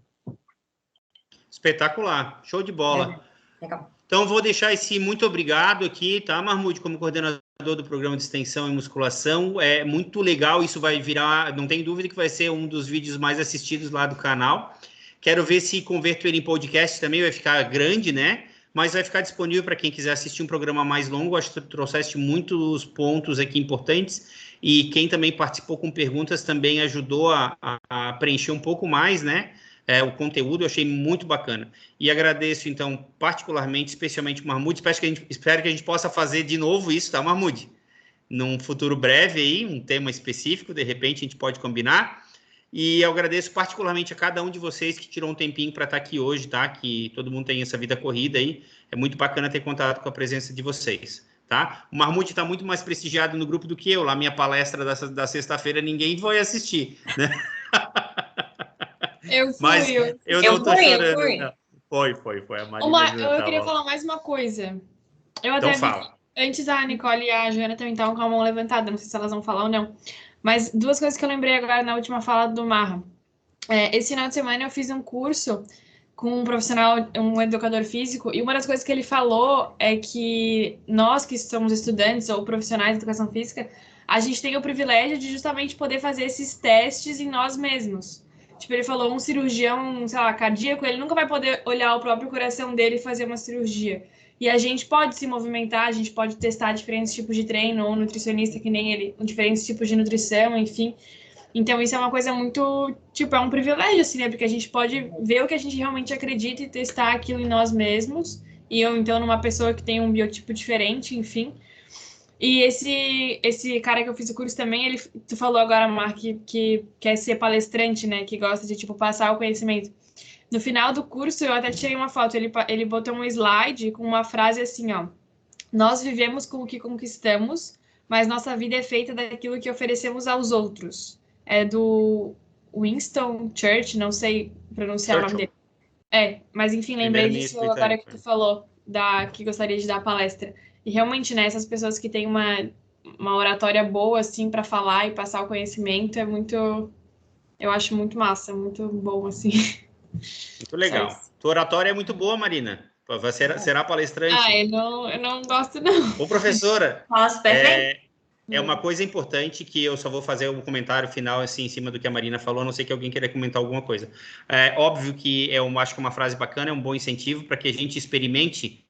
Espetacular. Show de bola. Legal. Então, vou deixar esse muito obrigado aqui, tá, Mahmoud, como coordenador do programa de extensão e musculação. É muito legal, isso vai virar, não tem dúvida que vai ser um dos vídeos mais assistidos lá do canal. Quero ver se converto ele em podcast também, vai ficar grande, né? Mas vai ficar disponível para quem quiser assistir um programa mais longo. Acho que tu trouxeste muitos pontos aqui importantes, e quem também participou com perguntas também ajudou a preencher um pouco mais, né? O conteúdo, eu achei muito bacana. E agradeço, então, particularmente, especialmente o Mahmoud. Espero que a gente possa fazer de novo isso, tá, Mahmoud? Num futuro breve aí, um tema específico, de repente a gente pode combinar. E eu agradeço particularmente a cada um de vocês que tirou um tempinho para estar aqui hoje, tá? Que todo mundo tem essa vida corrida aí. É muito bacana ter contato com a presença de vocês, tá? O Mahmoud está muito mais prestigiado no grupo do que eu. Lá, minha palestra da sexta-feira, ninguém foi assistir, né? Eu fui. Mas eu não tô chorando. Não. Foi. A Marília eu queria falar mais uma coisa. Eu então até fala. Antes a Nicole e a Joana também estavam com a mão levantada. Não sei se elas vão falar ou não. Mas 2 coisas que eu lembrei agora na última fala do Marra. Esse final de semana eu fiz um curso com um profissional, um educador físico, e uma das coisas que ele falou é que nós que somos estudantes ou profissionais de educação física, a gente tem o privilégio de justamente poder fazer esses testes em nós mesmos. Tipo, ele falou, um cirurgião, sei lá, cardíaco, ele nunca vai poder olhar o próprio coração dele e fazer uma cirurgia. E a gente pode se movimentar, a gente pode testar diferentes tipos de treino, ou nutricionista que nem ele, diferentes tipos de nutrição, enfim. Então, isso é uma coisa muito, é um privilégio, assim, né? Porque a gente pode ver o que a gente realmente acredita e testar aquilo em nós mesmos. E eu, então, numa pessoa que tem um biotipo diferente, enfim. E esse cara que eu fiz o curso também, tu falou agora, Mark, que quer ser palestrante, né? Que gosta de, passar o conhecimento. No final do curso, eu até tirei uma foto. Ele botou um slide com uma frase assim, nós vivemos com o que conquistamos, mas nossa vida é feita daquilo que oferecemos aos outros. É do Winston Churchill, não sei pronunciar o nome dele. Mas enfim, lembrei disso agora que tu falou, que gostaria de dar a palestra. E realmente, né, essas pessoas que têm uma oratória boa, assim, para falar e passar o conhecimento, eu acho muito massa, muito bom, assim. Muito legal. Tua oratória é muito boa, Marina. Será palestrante? Eu não gosto, não. Ô, professora, Nossa, perfeito. É uma coisa importante que eu só vou fazer um comentário final assim, em cima do que a Marina falou, a não ser que alguém queira comentar alguma coisa. É óbvio que eu acho que é uma frase bacana, é um bom incentivo para que a gente experimente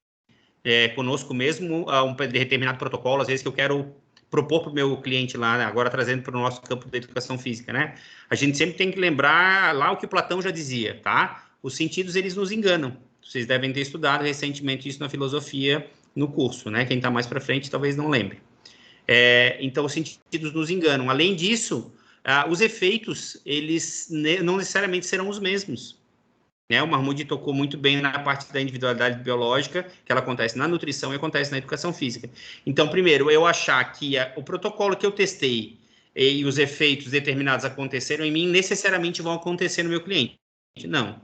conosco mesmo um determinado protocolo, às vezes que eu quero propor para o meu cliente lá, né? Agora trazendo para o nosso campo da educação física, né? A gente sempre tem que lembrar lá o que o Platão já dizia, tá? Os sentidos, eles nos enganam. Vocês devem ter estudado recentemente isso na filosofia, no curso, né? Quem está mais para frente talvez não lembre. Então, os sentidos nos enganam. Além disso, os efeitos, eles não necessariamente serão os mesmos. O Mahmoud tocou muito bem na parte da individualidade biológica, que ela acontece na nutrição e acontece na educação física. Então, primeiro, eu achar que o protocolo que eu testei e os efeitos determinados aconteceram em mim, necessariamente vão acontecer no meu cliente.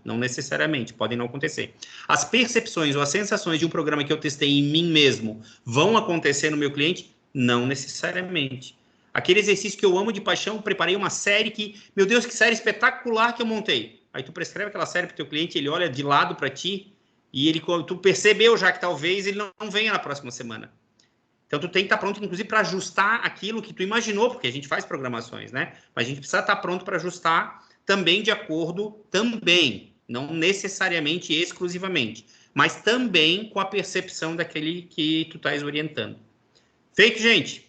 Não necessariamente, podem não acontecer. As percepções ou as sensações de um programa que eu testei em mim mesmo vão acontecer no meu cliente? Não necessariamente. Aquele exercício que eu amo de paixão, preparei uma série que, meu Deus, que série espetacular que eu montei. Aí tu prescreve aquela série para o teu cliente, ele olha de lado para ti e tu percebeu já que talvez ele não venha na próxima semana. Então, tu tem que estar pronto, inclusive, para ajustar aquilo que tu imaginou, porque a gente faz programações, né? Mas a gente precisa estar pronto para ajustar também de acordo, não necessariamente exclusivamente, mas também com a percepção daquele que tu estás orientando. Feito, gente?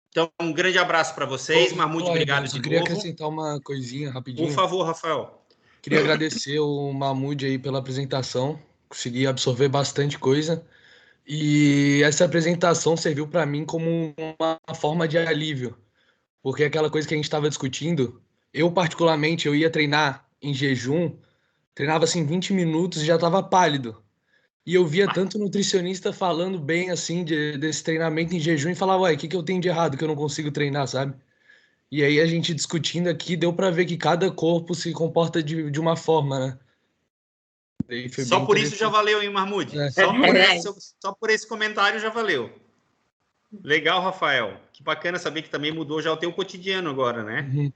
Então, um grande abraço para vocês. Marmude, obrigado de novo. Eu queria acrescentar uma coisinha rapidinho. Por favor, Rafael. Queria agradecer o Marmude aí pela apresentação. Consegui absorver bastante coisa. E essa apresentação serviu para mim como uma forma de alívio. Porque aquela coisa que a gente estava discutindo, eu particularmente, eu ia treinar em jejum, treinava assim 20 minutos e já estava pálido. E eu via tanto nutricionista falando bem assim desse treinamento em jejum e falava, ué, o que eu tenho de errado que eu não consigo treinar, sabe? E aí a gente discutindo aqui, deu para ver que cada corpo se comporta de uma forma, né? Só por isso já valeu, hein, Marmude? É. Só por esse comentário já valeu. Legal, Rafael. Que bacana saber que também mudou já o teu cotidiano agora, né? Uhum.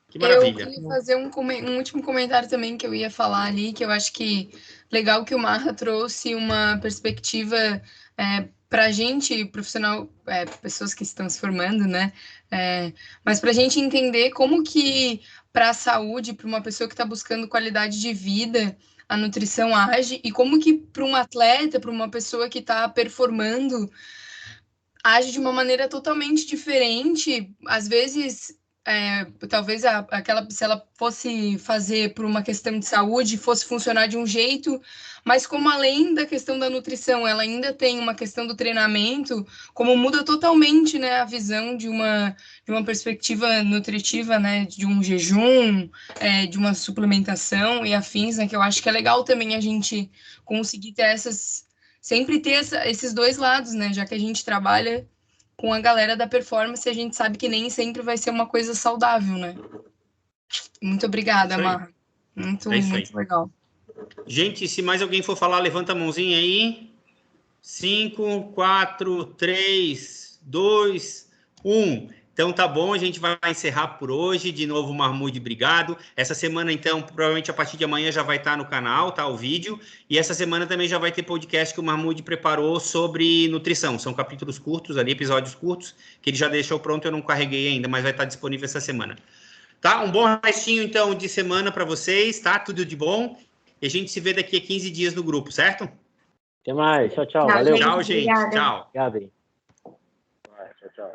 Que maravilha. Eu queria fazer um último comentário também que eu ia falar ali, que eu acho que legal que o Marra trouxe uma perspectiva para a gente, profissional, pessoas que estão se formando, né? Mas para a gente entender como que para a saúde, para uma pessoa que está buscando qualidade de vida, a nutrição age, e como que para um atleta, para uma pessoa que está performando, age de uma maneira totalmente diferente. Às vezes, talvez se ela fosse fazer por uma questão de saúde, fosse funcionar de um jeito, mas como além da questão da nutrição, ela ainda tem uma questão do treinamento, como muda totalmente, né, a visão de uma perspectiva nutritiva, né, de um jejum, de uma suplementação e afins, né, que eu acho que é legal também a gente conseguir ter sempre ter esses dois lados, né, já que a gente trabalha com a galera da performance, a gente sabe que nem sempre vai ser uma coisa saudável, né? Muito obrigada, Marra. Muito legal. Gente, se mais alguém for falar, levanta a mãozinha aí. 5, 4, 3, 2, 1. Então tá bom, a gente vai encerrar por hoje. De novo, Marmude, obrigado. Essa semana, então, provavelmente a partir de amanhã já vai estar no canal, tá? O vídeo. E essa semana também já vai ter podcast que o Marmude preparou sobre nutrição. São capítulos curtos ali, episódios curtos, que ele já deixou pronto, eu não carreguei ainda, mas vai estar disponível essa semana. Tá? Um bom restinho, então, de semana para vocês, tá? Tudo de bom. E a gente se vê daqui a 15 dias no grupo, certo? Até mais. Tchau, tchau. Valeu. Tchau, gente. Obrigada. Tchau. Obrigado aí. Tchau, tchau.